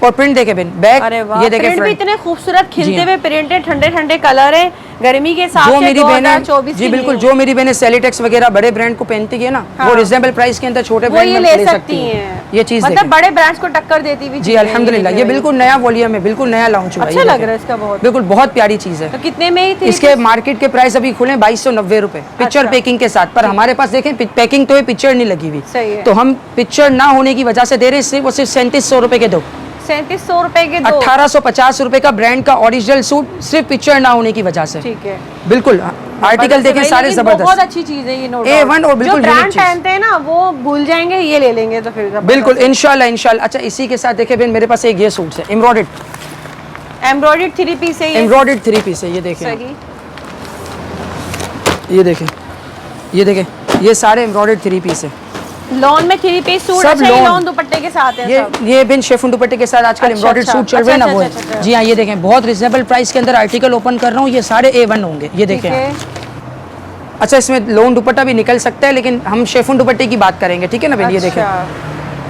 और प्रिंट देखे बिन बैक, ये देखें प्रिंट भी इतने खूबसूरत खिलते हुए प्रिंट है, ठंडे ठंडे कलर है, गर्मी के साथ जो मेरी बहनें 2024 जी बिल्कुल, जो मेरी बहनें सेलिटेक्स वगैरह बड़े ब्रांड को पहनती है ना, वो रिजनेबल प्राइस के अंदर छोटे ब्रांड में ले सकती हैं। ये चीज मतलब बड़े ब्रांड्स को टक्कर देती हुई जी अल्हम्दुलिल्लाह। ये बिल्कुल नया वॉल्यूम है, बिल्कुल नया लॉन्च हुआ है। अच्छा लग रहा है इसका बहुत, बिल्कुल बहुत प्यारी चीज है। तो कितने में ही थी इसके मार्केट के प्राइस अभी खुले 2290 रुपए पिक्चर पैकिंग के साथ, पर हमारे पास देखें पैकिंग तो है, पिक्चर नहीं लगी हुई, तो हम पिक्चर ना होने की वजह से दे रहे हैं सिर्फ और सिर्फ 3700 रुपए के दो, 3700 रुपए के दो, 1850 रुपए का ब्रांड का ओरिजिनल सूट सिर्फ पिक्चर ना होने की वजह से। ठीक है, बिल्कुल आर्टिकल देखें सारे जबरदस्त, बहुत अच्छी चीज है ये, नो A1 और बिल्कुल जो ब्रांड पहनते हैं ना वो भूल जाएंगे, ये ले लेंगे तो फिर बिल्कुल इंशाल्लाह इंशाल्लाह। अच्छा इसी के साथ देखें बहन, मेरे पास एक ये सूट है एम्ब्रॉयडर्ड 3 पीस है, एम्ब्रॉयडर्ड 3 पीस है। ये देखें, सही, ये देखें, ये देखें, ये सारे एम्ब्रॉयडर्ड 3 पीस है। लॉन में 3 पीस सूट, सब अच्छा लॉन दुपट्टे के साथ है सब। ये बिन शेफुन दुपट्टे के साथ आजकल एम्ब्रॉयडर्ड सूट चल रहे हैं ना, वो है। जी हाँ, ये देखें बहुत रिजनेबल प्राइस के अंदर आर्टिकल ओपन कर रहा हूँ, ये सारे A1 होंगे। ये देखें, अच्छा इसमें लोन दुपट्टा भी निकल सकता है, लेकिन हम शेफुन दुपट्टे की बात करेंगे, ठीक है ना बहन। ये देखें,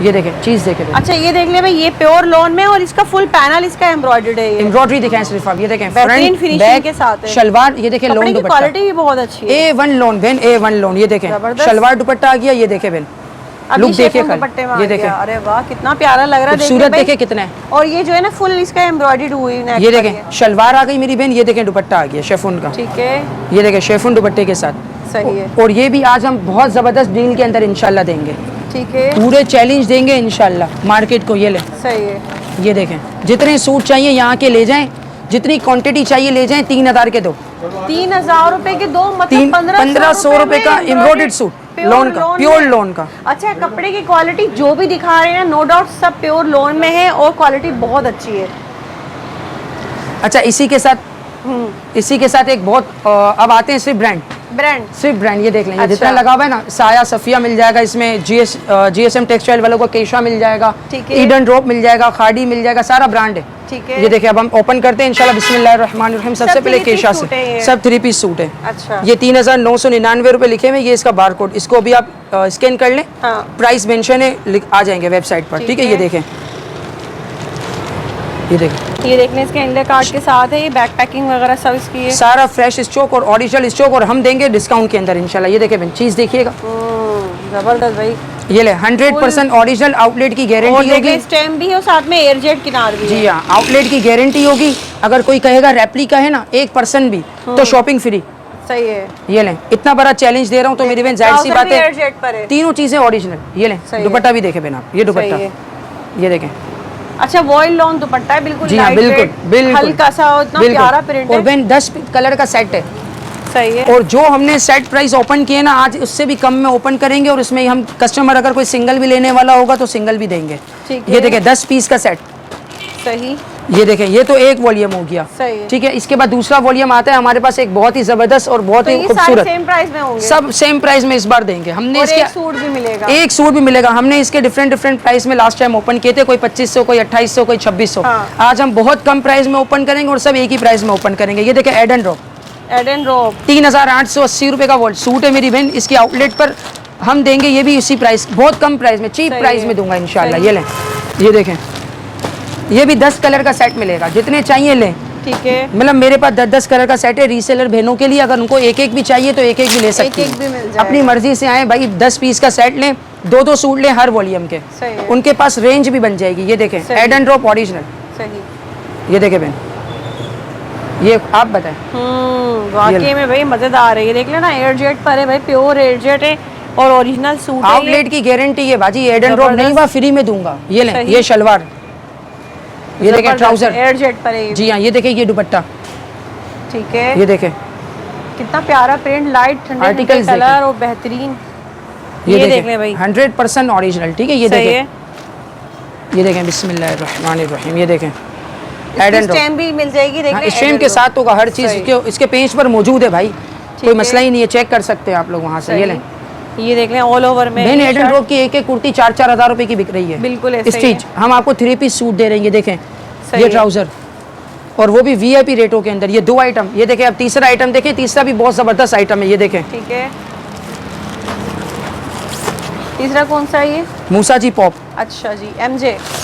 ये देखें चीज देखें। अच्छा ये देख ले भाई, ये प्योर लॉन में और इसका फुल पैनल इसका एम्ब्रॉयडर्ड है, एम्ब्रॉयडरी दिखाएं सिर्फ आप। ये देखें बेहतरीन फिनिशिंग के साथ है, शलवार ये देखें, लोन दुपट्टा क्वालिटी भी बहुत अच्छी है, A1 लोन बहन, A1 लोन। ये देखें शलवार दुपट्टा आ गया, ये देखें बहन, लुक देखिए, ये देखें, अरे वाह कितना प्यारा लग रहा है, खूबसूरत देखें कितना है। और ये जो है ना फुल इसका एम्ब्रॉयडर्ड हुई है, ये देखें शलवार आ गई मेरी बहन, ये देखें दुपट्टा आ गया शेफुन का, ठीक है, ये देखें शेफुन दुपट्टे के साथ, सही है। और ये भी आज हम बहुत जबरदस्त डील के अंदर इंशाल्लाह देंगे, ठीक है, पूरे चैलेंज देंगे इंशाल्लाह मार्केट को। ये ले, सही है, ये देखें, जितने सूट चाहिए यहाँ के ले जाएं, जितनी क्वांटिटी चाहिए ले जाएं, 3000 के दो, 3000 रुपए के दो, मतलब 1500 रुपए का एम्ब्रॉयडर्ड सूट लोन का, प्योर लोन का। अच्छा कपड़े की क्वालिटी जो भी दिखा रहे हैं नो डाउट सब प्योर लोन में है और क्वालिटी बहुत अच्छी है। अच्छा इसी के साथ एक बहुत अब आते हैं सिर्फ ब्रांड, ये देख लें, ये जितना लगा हुआ है ना, साया सफिया मिल जाएगा इसमें, GSM टेक्सटाइल वालों को केशा मिल जाएगा, ईडन ड्रॉप मिल जाएगा, खाड़ी मिल जाएगा, सारा ब्रांड है, ठीक है। ये देखिए अब हम ओपन करते हैं इंशाल्लाह, बिस्मिल्लाहिर्रहमानिर्रहीम। सबसे पहले केशा से, सब 3 पीस सूट है। अच्छा ये 3999 रुपए लिखे हुए, ये इसका बार कोड, इसको भी आप स्कैन कर लें, प्राइस मेंशन है, आ जाएंगे वेबसाइट पर, ठीक है। ये देखें, ये देखें, ये देखने इसके इंडिया कार्ड के साथ है, ये बैक पैकिंग वगैरह सब इसकी है, सारा फ्रेश स्टॉक और ओरिजिनल स्टॉक, और हम देंगे डिस्काउंट के अंदर इंशाल्लाह। ये देखें चीज देखिएगा, जबरदस्त भाई, ये ले 100% ओरिजिनल आउटलेट की गारंटी होगी, स्टैम्प भी है और साथ में एयरजेट किनार भी है। जी हाँ, आउटलेट की गारंटी होगी। अगर कोई कहेगा रेप्लिका है ना 1% भी, तो शॉपिंग फ्री, सही है। ये लें, इतना बड़ा चैलेंज दे रहा हूँ तो मेरी बहन जाहिर सी बात है, तीनों चीजें ओरिजिनल। ये लें, दुपट्टा भी देखे बहन आप, ये दुपट्टा, ये देखें, अच्छा वॉइल लॉन दुपट्टा है, बिल्कुल जी हाँ, बिल्कुल हल्का सा, इतना प्यारा प्रिंट है, और बहन 10 कलर का सेट है, सही है। और जो हमने सेट प्राइस ओपन किए ना आज, उससे भी कम में ओपन करेंगे, और उसमें हम कस्टमर अगर कोई सिंगल भी लेने वाला होगा तो सिंगल भी देंगे। ये देखें 10 पीस का सेट, सही, ये देखें, ये तो एक वॉल्यूम हो गया, ठीक है। इसके बाद दूसरा वॉल्यूम आता है हमारे पास, एक बहुत ही जबरदस्त और बहुत ही खूबसूरत, सेम प्राइस में होंगे, सब सेम प्राइस में इस बार देंगे हमने। इसके एक सूट भी मिलेगा, हमने इसके डिफरेंट प्राइस में लास्ट टाइम ओपन किए थे, कोई 2500, कोई 2800, कोई 2600। आज हम बहुत कम प्राइस में ओपन करेंगे और सब एक ही प्राइस में ओपन करेंगे। ये देखें एड एंड ड्रॉप 3880 रुपए का वॉल्ट सूट है मेरी बहन, इसकी आउटलेट पर हम देंगे ये भी उसी प्राइस, बहुत कम प्राइस में, चीप प्राइस में दूंगा इंशाल्लाह। ये लें, ये देखें, ये भी 10 कलर का सेट मिलेगा, जितने चाहिए लें, ठीक है। मतलब मेरे पास 10 कलर का सेट है रीसेलर बहनों के लिए, अगर उनको एक भी चाहिए तो एक भी ले सकते हैं, अपनी मर्जी से आए भाई। 10 पीस का सेट लें, 2 सूट लें हर वॉल्यूम के, उनके पास रेंज भी बन जाएगी। ये देखें एड एंड ड्रॉप ओरिजिनल, ये देखें बहन, ये आप बताएं। वाकई में भाई मजेदार है, ये देख लेना, एयरजेट पर है भाई, प्योर एयरजेट है और ओरिजिनल सूट है, आउटलेट की गारंटी है बाजी, एड एंड ड्रॉप नहीं हुआ फ्री में दूंगा। ये लें, ये शलवार, ये देखें ट्राउजर एयरजेट पर है, जी हाँ, ये देखें ये दुपट्टा, ठीक है, ये देखें कितना प्यारा प्रिंट, लाइट ठंडे कलर और बेहतरीन, ये देख लें भाई 100% ओरिजिनल, ठीक है। ये देखें, ये देखें बिस्मिल्लाहिर्रहमानिर्रहीम, ये देखें एड एंड ड्रॉप भी मिल जाएगी, देख लें स्टैम्प के साथ होगा, हर चीज इसके पेज पर मौजूद है भाई, कोई मसला ही नहीं है, चेक कर सकते हैं आप लोग वहाँ से। ये लें, ये देख लें ऑल ओवर में, एड एंड ड्रॉप की एक कुर्ती 4-4 हज़ार रुपए की बिक रही है, बिल्कुल स्टिच। हम आपको 3 पीस सूट दे रहे हैं, ये देखें, ये ट्राउजर, और वो भी VIP रेटों के अंदर, ये 2 आइटम। ये देखें, अब तीसरा आइटम देखें, तीसरा भी बहुत जबरदस्त आइटम है, ये देखें, ठीक है, तीसरा कौन सा है ये? मूसा जी पॉप। अच्छा जी,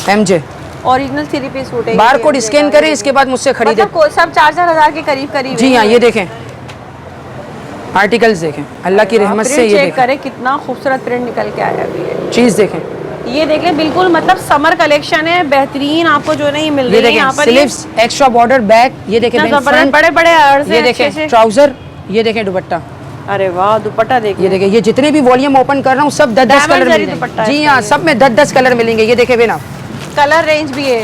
MJ ओरिजिनल 3 पीस सूट है। बार कोड स्कैन करें, इसके बाद मुझसे खरीदे। मतलब सब 4-4 हज़ार के करीब करीब। जी हाँ, ये देखें आर्टिकल्स देखें, अल्लाह की रहमत से ये चेक करें कितना खूबसूरत प्रिंट निकल के आया अभी है। चीज़ देखें, ये देख लें, बिल्कुल मतलब समर कलेक्शन है, बेहतरीन आपको जो है ना ये मिल रही है यहाँ पर। स्लीव्स, एक्स्ट्रा बॉर्डर, बैक, ये देखें बड़े बड़े अर्ज हैं, ये देखें ट्राउजर, ये देखें दुपट्टा। अरे वाह, दुपट्टा देखिए। ये देखिए, ये जितने भी वॉल्यूम ओपन कर रहा हूँ सब 10-10 कलर मिलेंगे। जी हाँ, सब में 10-10 कलर मिलेंगे। ये देखें बेना, कलर रेंज भी है।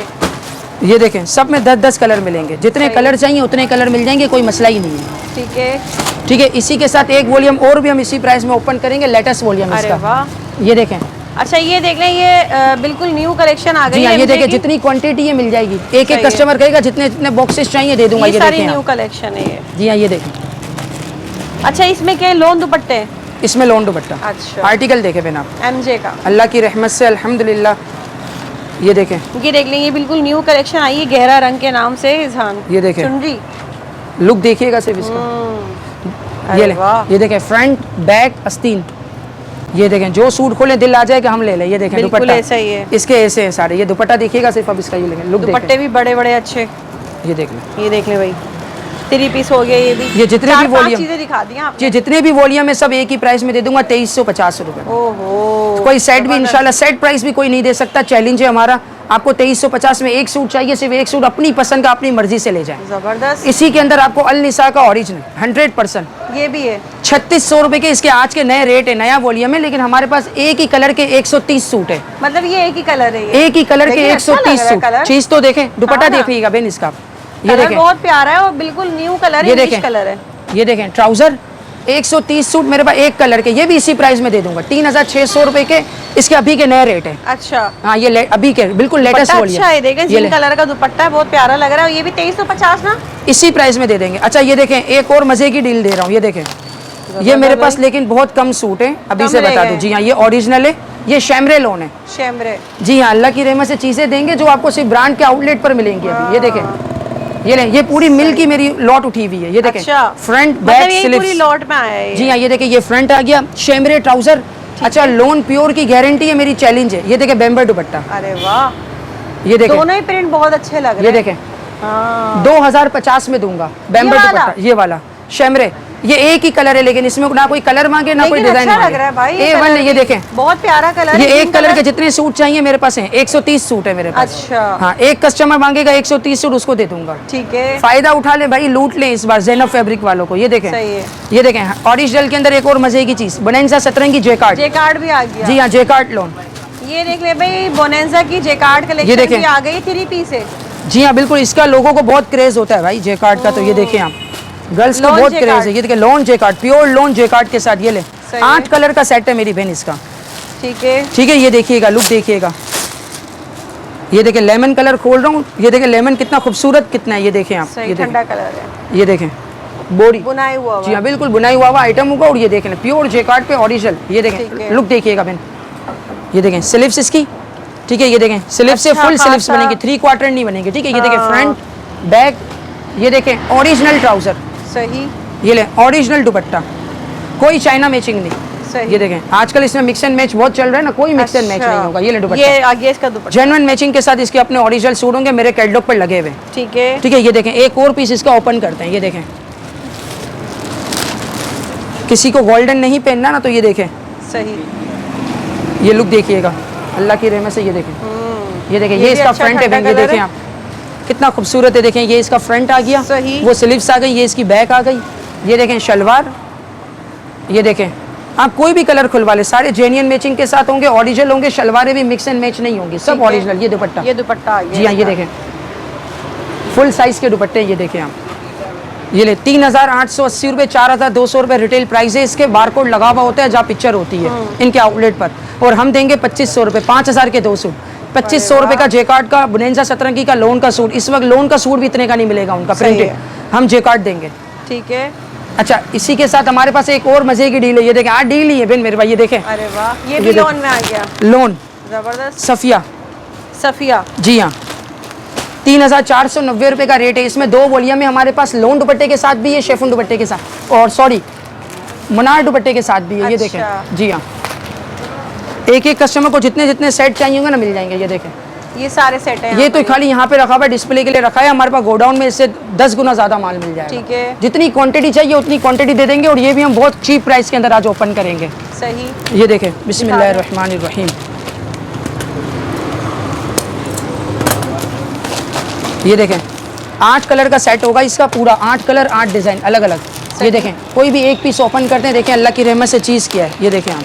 ये देखें, सब में 10-10 कलर मिलेंगे। जितने कलर चाहिए उतने कलर मिल जाएंगे, कोई मसला ही नहीं है। ठीक है, ठीक है। इसी के साथ एक वॉल्यूम और भी हम इसी प्राइस में ओपन करेंगे, लेटेस्ट वॉल्यूम इसका। अरे वाह, ये देखें। अच्छा ये देख लें, ये बिल्कुल न्यू कलेक्शन आ गई है। है। ये देखिए, जितनी क्वांटिटी है मिल जाएगी। एक एक कस्टमर कहेगा जितने जितने बॉक्सेस चाहिए दे दूंगा। ये सारी न्यू कलेक्शन है ये। जी हाँ, ये देखें। अच्छा, इसमें क्या है, लोन दुपट्टे? इसमें लोन दुपट्टा। अच्छा, आर्टिकल देखे बिना MJ का, अल्लाह की रहमत से अल्हम्दुलिल्लाह। ये देखें, ये देख लें, ये बिल्कुल न्यू कलेक्शन आई है, गहरा रंग के नाम से इज़हान। ये देखें, चुनरी लुक देखिएगा सिर्फ इसका। ये ले, ये देखें, फ्रंट बैक आस्तीन। ये देखें, जो सूट खोले दिल आ जाए कि हम ले लें। ये देखें दुपट्टा ऐसा ही है, इसके ऐसे हैं सारे। ये दुपट्टा देखिएगा सिर्फ, अब इसका ये लेंगे लुक। दुपट्टे भी बड़े बड़े अच्छे। ये देख लें, ये देख लें भाई, 3 पीस हो गया। ये भी, ये जितने भी वॉल्यूम चीजें दिखा दी आपने। ये जितने भी वॉल्यूम है सब एक ही प्राइस में दे दूंगा, 2350 रुपए। ओहो, कोई सेट भी इंशाल्लाह सेट प्राइस भी कोई नहीं दे सकता। चैलेंज है हमारा। आपको 2350 में एक सूट चाहिए, सिर्फ एक सूट अपनी पसंद का अपनी मर्जी से ले जाए। जबरदस्त। इसी के अंदर आपको अल निसा का ओरिजिनल 100% ये भी है 3600 रुपए के। इसके आज के नए रेट है, नया वॉल्यूम है, लेकिन हमारे पास एक ही कलर के 130 सूट है। मतलब ये एक ही कलर है, ये एक ही कलर के 130 सूट। चीज तो देखें, दुपट्टा देखिएगा बेन इसका। ये देखें, बहुत प्यारा है और बिल्कुल न्यू कलर है। ये देखें, कलर है। ये देखें ट्राउजर 130 सूट मेरे पास एक कलर के, ये भी इसी प्राइस में दे दूंगा, 3600 रुपए के। इसके अभी के नए रेट है। अच्छा हाँ, ये अभी के बिल्कुल लेटेस्ट वॉल्यूम। अच्छा है, देखें जिन कलर का दुपट्टा है, बहुत प्यारा लग रहा है। ये भी 2350 ना, इसी प्राइस में दे देंगे। अच्छा ये देखें, एक और मजे की डील दे रहा हूँ। ये देखें, ये मेरे पास लेकिन बहुत कम सूट है, अभी से बता दूं। जी हाँ, ये ओरिजिनल है, ये शैमरे लोन है। शैमरे, जी हाँ, अल्लाह की रहमत से चीजें देंगे जो आपको सिर्फ ब्रांड के आउटलेट पर मिलेंगी अभी। ये देखें, ये लें, ये पूरी मिल की मेरी लॉट उठी हुई है। ये देखें, फ्रंट बैक स्लीव्स पूरी लॉट में आया है। जी हाँ, ये देखें, ये फ्रंट आ गया, शैमरे ट्राउजर। अच्छा, लोन प्योर की गारंटी है, मेरी चैलेंज है। ये देखें, बेम्बर दुपट्टा। अरे वाह, ये देखें, दोनों ही प्रिंट बहुत अच्छे लग रहे हैं। ये देखें, 2050 में दूंगा बेम्बर दुपट्टा। ये वाला शैमरे, ये एक ही कलर है, लेकिन इसमें ना कोई कलर मांगे ना कोई डिजाइन अच्छा लग रहा है भाई। A1 है, ये देखें, बहुत प्यारा कलर ये है। एक कलर के जितने सूट चाहिए मेरे पास हैं, 130 सूट है मेरे पास। अच्छा हाँ, एक कस्टमर मांगेगा 130 सूट, उसको दे दूंगा। ठीक है, फायदा उठा ले भाई, लूट ले इस बार ज़ैनब फैब्रिक वालों को। ये देखें, सही है। ये देखें, ओरिजिनल के अंदर एक और मजे की चीज, बोनेंजा सतरंगी जेकार्ड। जेकार्ड भी आ गया। जी हाँ, जेकार्ड लोन। ये देख ले भाई, बोनेंजा की जेकार्ड कलेक्शन भी आ गई, 3 पीस है। जी हाँ, बिल्कुल, इसका लोगों को बहुत क्रेज होता है भाई जेकार्ड का। तो ये देखें आप, गर्ल्स को बहुत क्रेज है। ये देखिए, loan jacquard, pure loan jacquard के साथ। ये ले, 8 कलर का सेट है मेरी बहन इसका। ठीक है, ठीक है, ये देखिएगा, लुक देखिएगा। ये देखें, लेमन कलर खोल रहा हूँ। ये देखें लेमन कितना खूबसूरत कितना है। ये देखें आप, ये ठंडा कलर है। ये देखें, बोरी बुनाई हुआ। जी हाँ, बिल्कुल बुनाई हुआ आइटम होगा। और ये देखें, प्योर जेकार्ड पे ओरिजिनल। ये देखें, लुक देखिएगा बहन। ये देखें, स्लीव्स इसकी। ठीक है, ये देखें, स्लीव्स से फुल स्लीव्स बनेंगे, 3 क्वार्टर नहीं बनेंगे। ठीक है, ये देखें, फ्रंट बैक। ये देखें, ओरिजिनल ट्राउजर। सही, ये ले, ओरिजिनल दुपट्टा, कोई चाइना मैचिंग नहीं। सही। ये देखें, आजकल इसमें मिक्स एंड मैच बहुत चल रहा है ना, कोई मिक्स एंड मैच नहीं होगा। ये ले दुपट्टा, ये आगे इसका दुपट्टा जेन्युइन मैचिंग के साथ इसके अपने ओरिजिनल सूट होंगे, मेरे कैटलॉग पर लगे हुए। ठीक है, ठीक है, ये देखें, एक और पीस इसका ओपन करते हैं। ये देखें, किसी को गोल्डन नहीं पहनना ना, तो ये देखें, सही। ये लुक देखिएगा, अल्लाह की रहमत से। ये देखें, ये देखें, ये इसका फ्रंट है। ये देखें आप, कितना खूबसूरत है। देखें, ये इसका फ्रंट आ गया, वो स्लीव्स आ गई, ये इसकी बैक आ गई। ये देखें, शलवार। ये देखें, आप कोई भी कलर खुलवा ले, सारे जेन्युइन मैचिंग के साथ होंगे, ओरिजिनल होंगे। शलवारें भी मिक्स एंड मैच नहीं होंगी, सब ओरिजिनल। ये दुपट्टा, ये दुपट्टा आ गया। जी हाँ, ये देखें, फुल साइज के दुपट्टे। ये देखें आप, ये ले, 3880 रुपये, 4200 रुपये रिटेल प्राइस है इसके। बारकोड लगा हुआ होता है जहाँ पिक्चर होती है इनके आउटलेट पर। और हम देंगे 2500 रुपये, 5000 के 2 सूट। 2500 रुपये का जेकार्ड का बोनेंजा सतरंगी का लोन का सूट। इस वक्त लोन का सूट भी इतने का नहीं मिलेगा, उनका प्रिंटेड, हम जेकार्ड देंगे। ठीक है, अच्छा, इसी के साथ हमारे पास एक और मजे की डील है। ये देखें, आज डील ही है बेन मेरे भाई। ये देखें, अरे वाह, ये भी लोन में आ गया। लोन जबरदस्त, सफिया। सफिया, जी हाँ, 3490 रुपये का रेट है। इसमें 2 वॉल्यूम है हमारे पास, लोन दुपट्टे के साथ भी है, शेफून दुपट्टे के साथ, और सॉरी मुनार दुपट्टे के साथ भी है। ये देखें, जी हाँ, एक एक कस्टमर को जितने जितने सेट चाहिए होंगे ना मिल जाएंगे। ये देखें, ये सारे सेट हैं। ये तो खाली यहाँ पे रखा हुआ है, डिस्प्ले के लिए रखा है। हमारे पास गोडाउन में इससे 10 गुना ज़्यादा माल मिल जाएगा। ठीक है, जितनी क्वांटिटी चाहिए उतनी क्वांटिटी दे देंगे, और ये भी हम बहुत चीप प्राइस के अंदर आज ओपन करेंगे। सही। ये देखें, बिस्मिल्लाहिर्रहमानिर्रहीम। ये देखें 8 कलर का सेट होगा इसका पूरा, 8 कलर 8 डिज़ाइन अलग अलग। ये देखें, कोई भी एक पीस ओपन करते हैं, देखें अल्लाह की रहमत से चीज़ किया है। ये देखें आप,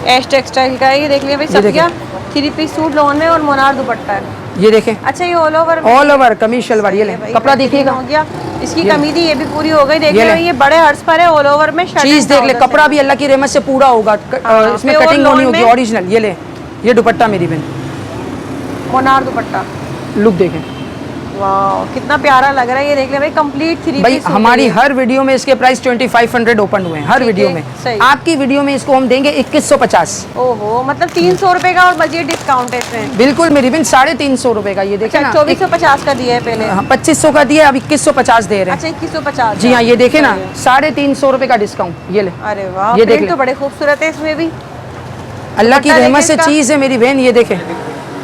एश टेक्सटाइल का है, ये देख लिया भाई। सब क्या 3 पीस सूट लोन में और मोनार दुपट्टा है। ये देखें, अच्छा ये ऑल ओवर कमीज शलवार। ये ले कपड़ा देखिएगा, हो गया। इसकी कमी थी, ये भी पूरी हो गई। देख ले ये बड़े हर्ष पर है, ऑल ओवर में चीज़ देख ले। कपड़ा भी अल्लाह की रहमत से पूरा होगा, इसमें कटिंग नहीं होगी, ओरिजिनल। ये ले, ये दुपट्टा मेरी बहन, मोनार दुपट्टा, लुक देखें। वाह कितना प्यारा लग रहा है। ये देख ले भाई, कंप्लीट 3 भाई हमारी हर वीडियो में इसके प्राइस 2500 ओपन हुए हैं, हर वीडियो में। आपकी वीडियो में इसको हम देंगे 2150। ओहो, मतलब 300 रुपए का और मजीद डिस्काउंट है इसमें। बिल्कुल मेरी बहन, 350 रुपए का। ये देखे ना, 2450 का दिया है पहले। 2500 का दिया, अब 2150 दे रहे हैं। अच्छा 2150। जी हाँ, ये देखे ना, 350 रुपए का डिस्काउंट। ये ले, अरे वाह, ये देख तो बड़े खूबसूरत है इसमें भी। अल्लाह की रहमत से चीज़ है मेरी बहन। ये देखे,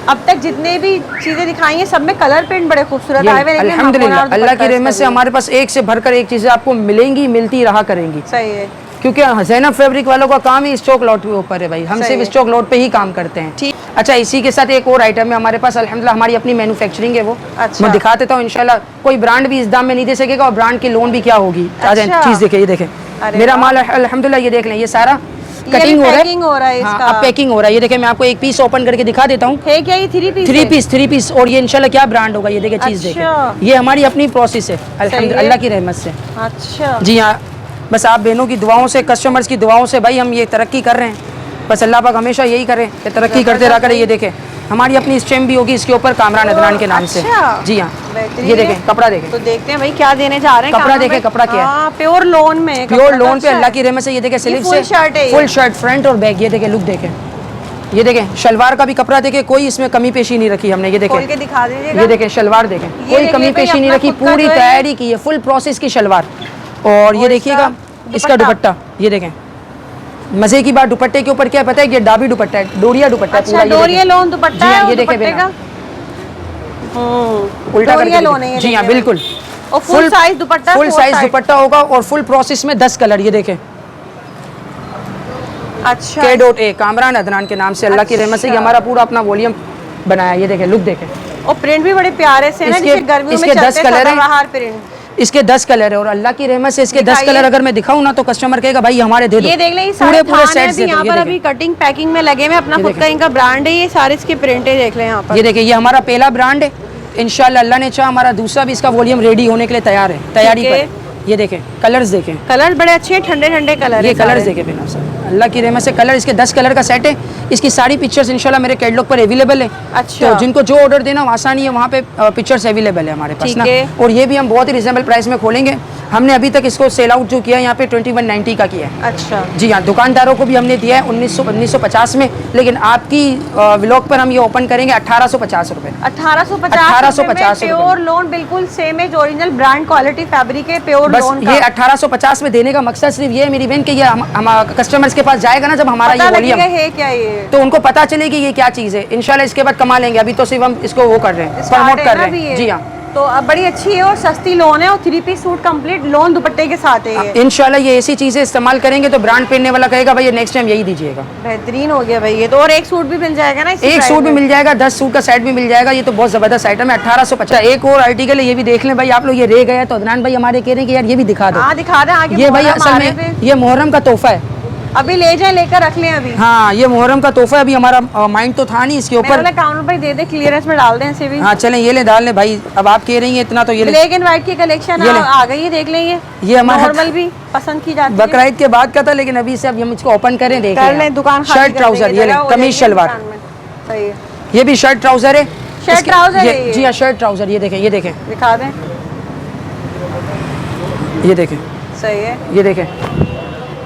अब तक जितने भी चीजें दिखाई हैं सब में कलर प्रिंट बड़े खूबसूरत आए हुए हैं। अल्हम्दुलिल्लाह, अल्लाह की रहमत से हमारे पास एक से भरकर एक चीज़ें आपको मिलेंगी, मिलती रहा करेंगी। सही है, क्योंकि ज़ैनब फैब्रिक वालों का काम ही स्टॉक लॉट के ऊपर है भाई। हम सिर्फ स्टॉक लॉट पे ही काम करते हैं। ठीक। अच्छा, इसी के साथ एक और आइटम है हमारे पास, अल्हम्दुलिल्लाह हमारी अपनी मैन्युफैक्चरिंग है वो। अच्छा। मैं दिखा देता हूँ इंशाल्लाह। कोई ब्रांड भी इस दाम में नहीं दे सकेगा, और ब्रांड की लोन भी क्या होगी। अच्छा। चीज़ देखे, ये देखें मेरा माल अल्हम्दुलिल्लाह। ये देख लें, ये सारा कटिंग हो रहा है, इसका। अब पैकिंग हो रहा है। ये देखें, मैं आपको एक पीस ओपन करके दिखा देता हूँ। है क्या ये 3 पीस। और ये इंशाल्लाह क्या ब्रांड होगा, ये देखें चीज़ देखें। ये हमारी अपनी प्रोसेस है अल्हम्दुलिल्लाह, अल्लाह की रहमत से। अच्छा जी हाँ, बस आप बहनों की दुआओं से, कस्टमर्स की दुआओं से भाई हम ये तरक्की कर रहे हैं। बस अल्लाह पाक हमेशा यही करे कि तरक्की करते रहा करें। ये देखें, हमारी अपनी स्टैम्प भी होगी इसके ऊपर, कामरान अदनान के नाम से। जी हाँ, ये देखें कपड़ा देखें। तो देखते हैं भाई क्या देने जा रहे हैं। कपड़ा देखें, कपड़ा क्या है, प्योर लोन में, प्योर लोन पे अल्लाह की रहमत से। ये देखें स्लीव से फुल शर्ट, फ्रंट और बैक। ये देखें लुक देखें, ये देखें शलवार का भी कपड़ा देखें, कोई इसमें कमी पेशी नहीं रखी हमने। ये देखें, खोल के दिखा दीजिएगा। ये देखें शलवार देखें, कोई कमी पेशी नहीं रखी, पूरी तैयारी की है, फुल प्रोसेस की शलवार। और ये देखिएगा इसका दुपट्टा, ये देखें। मजे की बात, दुपट्टे के ऊपर क्या पता है, ये डाबी दुपट्टा है, डोरिया दुपट्टा है पूरा। डोरिया लोन दुपट्टा है, ये देखें बेटा, उल्टा करके। जी हाँ बिल्कुल, और फुल साइज दुपट्टा, फुल साइज दुपट्टा होगा, और फुल प्रोसेस में 10 कलर। ये देखें, अच्छा K.A कामरान अदनान के नाम से, अल्लाह की रहमत से ये हमारा पूरा अपना वॉल्यूम बनाया। ये देखें लुक देखें, और प्रिंट भी बड़े प्यारे से ना, जैसे गर्मियों में 10 कलर है। प्रिंट इसके 10 कलर है, और अल्लाह की रहमत से इसके 10 कलर अगर मैं दिखाऊं ना तो कस्टमर कहेगा भाई हमारे दे दो। ये देख लें, पूरे सेट से। यहाँ पर अभी कटिंग पैकिंग में लगे हुए, अपना खुद का इनका ब्रांड है। ये सारे इसके प्रिंट है, देख लें यहाँ पर। ये देखिए, ये हमारा पहला ब्रांड है। इंशाल्लाह अल्लाह ने चाहा हमारा दूसरा भी इसका वॉल्यूम रेडी होने के लिए तैयार है, तैयारी पर। ये देखें कलर्स देखें, कलर बड़े अच्छे हैं, ठंडे ठंडे कलर। ये कलर्स देखें बिना सर, अल्लाह की रहमत से कलर, इसके 10 कलर का सेट है। इसकी सारी पिक्चर्स इंशाल्लाह मेरे कैटलॉग पर अवेलेबल है। अच्छा, तो जिनको जो ऑर्डर देना आसानी है, वहाँ पे पिक्चर्स अवेलेबल है हमारे पास ना। और ये भी हम बहुत ही रिजनेबल प्राइस में खोलेंगे। हमने अभी तक इसको सेल आउट जो किया है यहाँ पे 2190 का किया है। अच्छा जी हाँ, दुकानदारों को भी हमने दिया है 1950 में, लेकिन आपकी व्लॉग पर हम ये ओपन करेंगे 1850 रुपए। 1850 प्योर लोन, बिल्कुल सेम है, ओरिजिनल ब्रांड क्वालिटी फैब्रिक है, प्योर लोन का। ये 1850 में देने का मकसद सिर्फ ये है मेरी बहन कि ये हम कस्टमर्स के पास जाएगा ना जब हमारा ये वॉल्यूम है क्या, ये तो उनको पता चलेगी ये क्या चीज़ है। इंशाल्लाह इसके बाद कमा लेंगे, अभी तो सिर्फ हम इसको वो कर रहे हैं, प्रमोट कर रहे हैं। जी हाँ, तो अब बड़ी अच्छी है और सस्ती लोन है, और 3 पीस सूट कंप्लीट लोन दुपट्टे के साथ है। इंशाल्लाह ये ऐसी चीजें इस्तेमाल करेंगे तो ब्रांड पहनने वाला कहेगा भाई ये नेक्स्ट टाइम यही दीजिएगा। बेहतरीन हो गया भाई ये तो। और एक सूट भी मिल जाएगा ना, एक सूट भी मिल जाएगा, 10 सूट का सेट भी मिल जाएगा। ये तो बहुत जबरदस्त आइटम है। 1850। एक और आर्टिकल है, ये भी देख लें भाई आप लोग। ये रह गया तो अदनान भाई हमारे कह रहे हैं कि यार ये भी दिखा दो। हाँ दिखा दें आगे। ये भाई असल में ये मुहर्रम का तोहफा है, अभी ले जाए, लेकर रख लें अभी। हाँ, ये मुहर्रम का तोहफा है। अभी हमारा माइंड तो था नहीं इसके ऊपर। काउंटर पर दे दे, क्लियरेंस में डाल दें इसे भी। हाँ चलें, ये ले डाल लें भाई, अब आप कह रही हैं इतना तो ये ब्लैक एंड व्हाइट की कलेक्शन आ गई है, देख लें। ये हमारा नॉर्मल भी पसंद की जाती है, बकरीद के बाद का था, लेकिन अभी से अब हम इसको ओपन करें, देख लें। दुकान शर्ट ट्राउजर, ये लें, कमीज शलवार, ये भी शर्ट ट्राउजर है। शर्ट ट्राउजर है जी हाँ, शर्ट ट्राउजर। ये देखें, ये देखें, दिखा दें। ये देखें, सही है, ये देखें,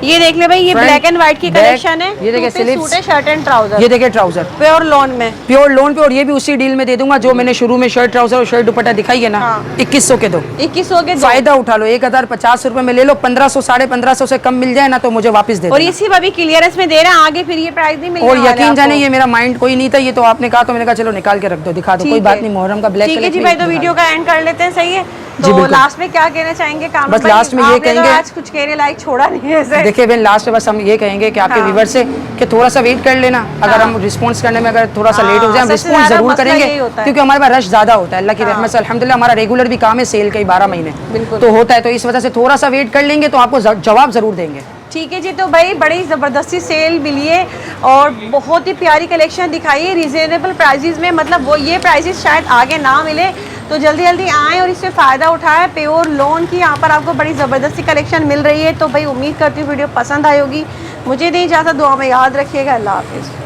ये देख ले भाई, ये Front, ब्लैक एंड व्हाइट की back, कलेक्शन है। ये देखिए सूट स्लीव्स, है, शर्ट एंड ट्राउजर, ये देखिए ट्राउजर प्योर लॉन में। प्योर लोन पे, और ये भी उसी डील में दे दूंगा जो मैंने शुरू में शर्ट ट्राउजर और शर्ट दुपट्टा दिखाई है ना। हाँ। 2100 के दो, 2100 के दो। फायदा उठा लो। 1050 रुपए में ले लो, 1500 1550 से कम मिल जाए ना तो मुझे वापस दे और देना। इसी अभी क्लियरेंस में दे रहा है, आगे फिर ये प्राइस नहीं मिलने और वाला है यकीन जाने आपको। ये मेरा माइंड कोई नहीं था, ये तो आपने कहा तो मैंने कहा चलो निकाल के रख दो, दिखा दो, ठीक कोई बात है। नहीं। मुहर्रम का ब्लैक ठीक है जी भाई, तो वीडियो का एंड कर लेते हैं, सही है। जी, तो बिल्कुल। लास्ट में क्या कहना चाहेंगे कामरान बस भाई? लास्ट में ये आपने तो कहेंगे, आज कुछ कहने लायक छोड़ा नहीं है ऐसे। देखिए बहन लास्ट में बस हम ये कहेंगे कि आपके हाँ। व्यूवर से कि थोड़ा सा वेट कर लेना। अगर हाँ। हम रिस्पांस करने में अगर थोड़ा सा हाँ, लेट हो जाए, हम सबसे रिस्पांस ज़्यादा जरूर मसला करेंगे, यही होता है। क्योंकि हमारे पास रश ज़्यादा होता है। अल्लाह की हाँ। रहमत से अल्हम्दुलिल्लाह हमारा रेगुलर भी काम है सेल का ही 12 महीने बिल्कुल। तो होता है, तो इस वजह से थोड़ा सा वेट कर लेंगे तो आपको जवाब ज़रूर देंगे। ठीक है जी, तो भाई बड़ी ज़बरदस्ती सेल मिली है और बहुत ही प्यारी कलेक्शन दिखाई है रिजनेबल प्राइजेस में। मतलब वो ये प्राइजेस शायद आगे ना मिले, तो जल्दी जल्दी आएँ और इससे फ़ायदा उठाएं। प्योर लोन की यहाँ पर आपको बड़ी ज़बरदस्ती कलेक्शन मिल रही है। तो भाई उम्मीद करती हूँ वीडियो पसंद आई होगी। मुझे दें इजाज़त, दुआ में याद रखिएगा। अल्लाह हाफिज़।